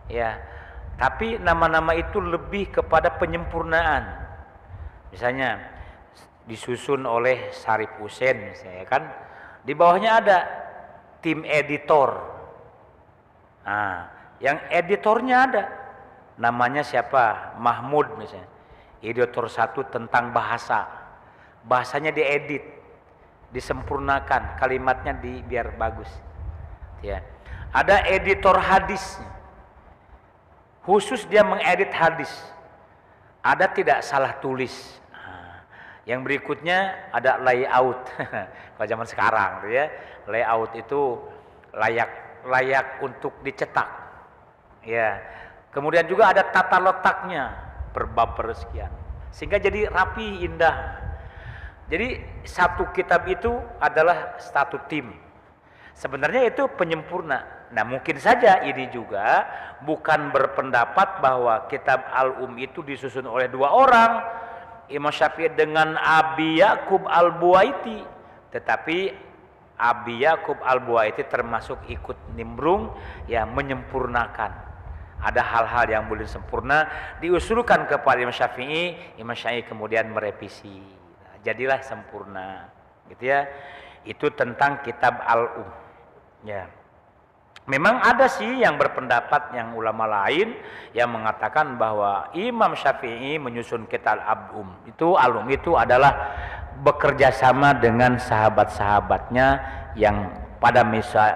C: ya. Tapi nama-nama itu lebih kepada penyempurnaan. Misalnya disusun oleh Syarif Hussein, misalnya kan, di bawahnya ada tim editor. Nah, yang editornya ada, namanya siapa? Mahmud misalnya. Editor 1 tentang bahasa. Bahasanya diedit, disempurnakan, kalimatnya biar bagus. Ya. Ada editor hadis, khusus dia mengedit hadis. Ada tidak salah tulis. Nah, yang berikutnya ada layout. Kalau zaman sekarang, ya, layout itu layak untuk dicetak. Ya. Kemudian juga ada tata letaknya, berbab bersekian, sehingga jadi rapi, indah. Jadi satu kitab itu adalah satu tim. Sebenarnya itu penyempurna. Nah, mungkin saja ini juga bukan berpendapat bahwa kitab Al-Um itu disusun oleh 2 orang, Imam Syafi'i dengan Abi Ya'qub Al-Buwaiti. Tetapi Abi Ya'qub Al-Buwaiti termasuk ikut nimbrung, ya, menyempurnakan. Ada hal-hal yang boleh sempurna diusulkan kepada Imam Syafi'i kemudian merevisi. Jadilah sempurna, gitu ya. Itu tentang kitab Al-Um. Ya. Memang ada sih yang berpendapat, yang ulama lain yang mengatakan bahwa Imam Syafi'i menyusun kitab Al-Um itu adalah bekerja sama dengan sahabat-sahabatnya yang pada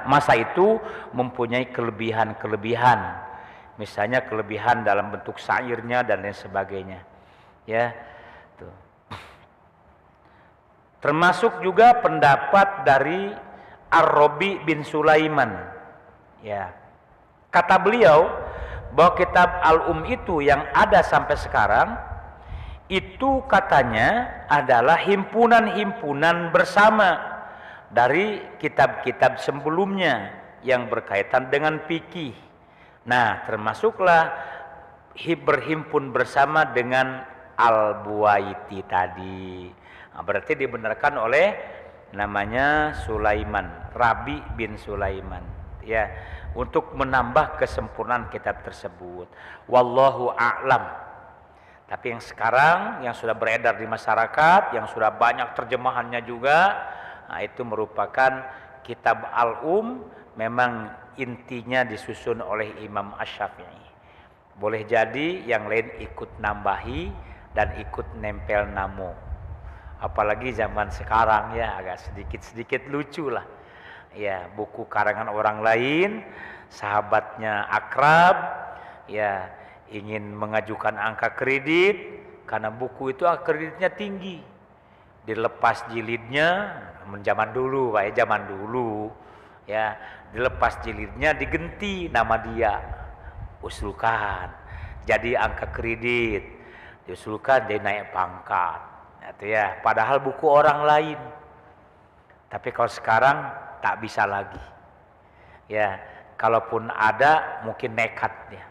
C: masa itu mempunyai kelebihan-kelebihan. Misalnya kelebihan dalam bentuk syairnya dan lain sebagainya. Ya. Tuh. Termasuk juga pendapat dari Ar-Rabi bin Sulaiman. Ya. Kata beliau bahwa kitab Al-Um itu yang ada sampai sekarang itu katanya adalah himpunan-himpunan bersama dari kitab-kitab sebelumnya yang berkaitan dengan fikih. Nah, termasuklah berhimpun bersama dengan Al-Buwaiti tadi. Nah, berarti dibenarkan oleh namanya Sulaiman, Rabi bin Sulaiman, ya, untuk menambah kesempurnaan kitab tersebut. Wallahu a'lam. Tapi yang sekarang yang sudah beredar di masyarakat, yang sudah banyak terjemahannya juga, nah, itu merupakan kitab Al-Um, memang intinya disusun oleh Imam Asy-Syafi'i. Boleh jadi yang lain ikut nambahi dan ikut nempel namo. Apalagi zaman sekarang, ya, agak sedikit lucu lah. Ya, buku karangan orang lain, sahabatnya akrab, ya, ingin mengajukan angka kredit karena buku itu angka kreditnya tinggi. Dilepas jilidnya, zaman dulu, Pak, ya, zaman dulu, ya, dilepas jilidnya, digenti nama dia, usulkan jadi angka kredit, diusulkan jadi naik pangkat. Itu ya, padahal buku orang lain. Tapi kalau sekarang tak bisa lagi. Ya, kalaupun ada mungkin nekat dia.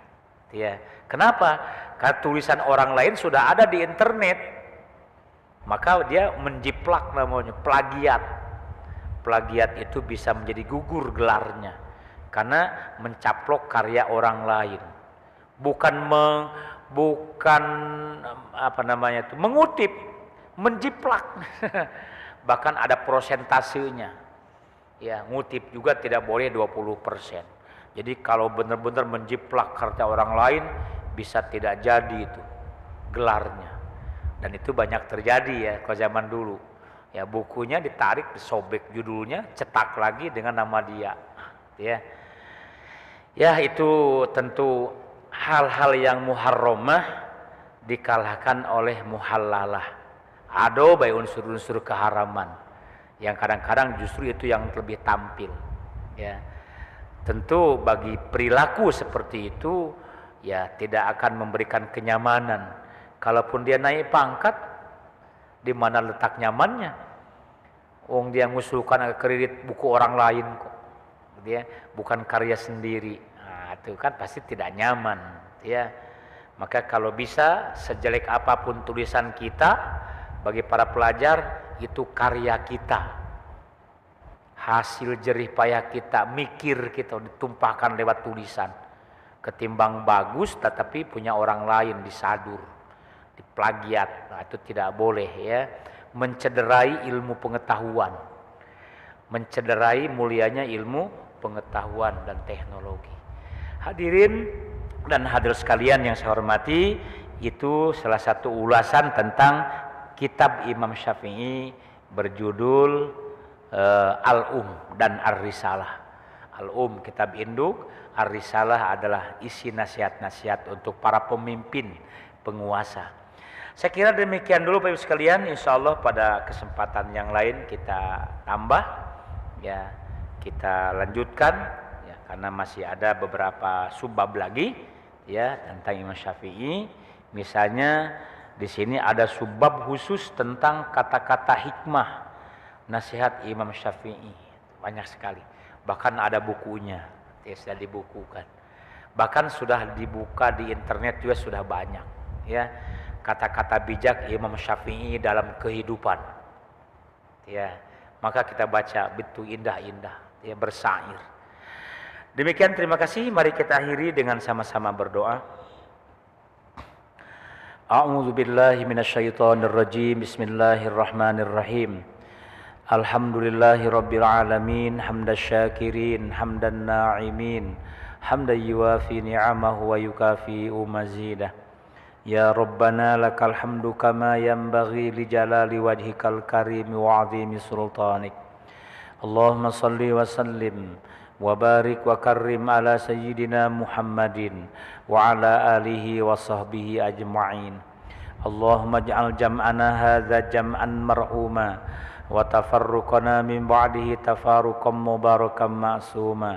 C: Ya. Kenapa? Karena tulisan orang lain sudah ada di internet. Maka dia menjiplak, namanya plagiat. Plagiat itu bisa menjadi gugur gelarnya karena mencaplok karya orang lain. Bukan mengutip, menjiplak. Bahkan ada prosentasenya. Ya, ngutip juga tidak boleh 20%. Jadi kalau benar-benar menjiplak karya orang lain bisa tidak jadi itu gelarnya. Dan itu banyak terjadi, ya, kalau zaman dulu. Ya, bukunya ditarik, disobek judulnya, cetak lagi dengan nama dia. Ya. Ya, itu tentu hal-hal yang muharramah dikalahkan oleh muhallalah. Ada baik unsur-unsur keharaman yang kadang-kadang justru itu yang lebih tampil. Ya. Tentu bagi perilaku seperti itu, ya, tidak akan memberikan kenyamanan. Kalaupun dia naik pangkat, di mana letak nyamannya? Dia ngusulkan kredit buku orang lain kok, dia bukan karya sendiri. Nah, itu kan pasti tidak nyaman, ya. Maka kalau bisa, sejelek apapun tulisan kita, bagi para pelajar itu karya kita, hasil jerih payah kita, mikir kita ditumpahkan lewat tulisan. Ketimbang bagus tetapi punya orang lain disadur, diplagiat. Nah, itu tidak boleh, ya, mencederai ilmu pengetahuan. mencederai mulianya ilmu pengetahuan dan teknologi. Hadirin dan hadirat sekalian yang saya hormati, itu salah satu ulasan tentang kitab Imam Syafi'i berjudul dan Ar-Risalah. Kitab induk, Ar-Risalah adalah isi nasihat-nasihat untuk para pemimpin, penguasa. Saya kira demikian dulu Bapak Ibu sekalian. Insya Allah pada kesempatan yang lain kita tambah, ya, kita lanjutkan, ya, karena masih ada beberapa subbab lagi, ya, tentang Imam Syafi'i. Misalnya di sini ada subbab khusus tentang kata-kata hikmah, nasihat Imam Syafi'i, banyak sekali. Bahkan ada bukunya, ya, sudah dibukukan. Bahkan sudah dibuka di internet juga sudah banyak, ya. Kata-kata bijak Imam Syafi'i dalam kehidupan, ya, maka kita baca, betul indah-indah, ya, bersair. Demikian, terima kasih. Mari kita akhiri dengan sama-sama berdoa. A'udzu billahi minasyaitonir rajim. Bismillahirrahmanirrahim. Alhamdulillahi rabbil alamin, hamdan syakirin, hamdan na'imin, hamdan yuwafi ni'amahu wa yukafi'u mazidah. Ya Rabbana lakal hamdu kama yanbaghi li jalali wajhikal karim wa 'azimi sultanik. Allahumma salli wa sallim wa barik wa karrim ala sayyidina Muhammadin wa ala alihi wa sahbihi ajma'in. Allahumma ij'al jam'ana hadza jam'an marhuma wa tafarruqana min ba'dihi tafarruqan mubarakan ma'suma.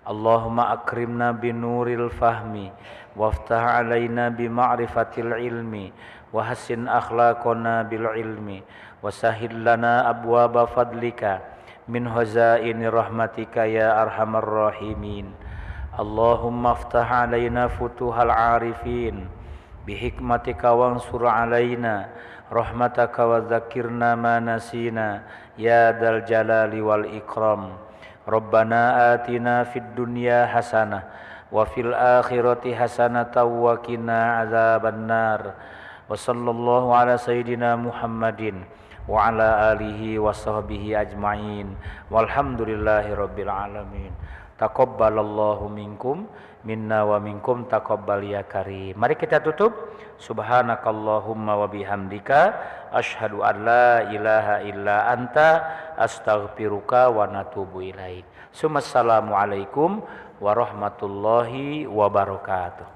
C: Allahumma akrimna binuril fahmi waftah alaina bima'rifatil ilmi wa hassin akhlaqana bil ilmi wa sahhil lana abwaba fadlika min hazaini rahmatika ya arhamar rahimin. Allahumma aftah alaina futuhal arifin bihikmatika wansur alaina rahmataka wa dzakirna ma nasina ya dzal jalali wal ikram. Rabbana atina fid dunya hasanah wa fil akhirati hasanatan wa qina adzabannar. Wa sallallahu ala sayyidina Muhammadin wa ala alihi wa sahbihi ajma'in. Walhamdulillahi rabbil alamin. Taqabbalallahu minkum minna wa minkum taqabbal ya karim. Mari kita tutup. Subhanakallahumma wa bihamdika asyhadu an la ilaha illa anta astaghfiruka wa natubu ilaik. Assalamualaikum warahmatullahi wabarakatuh.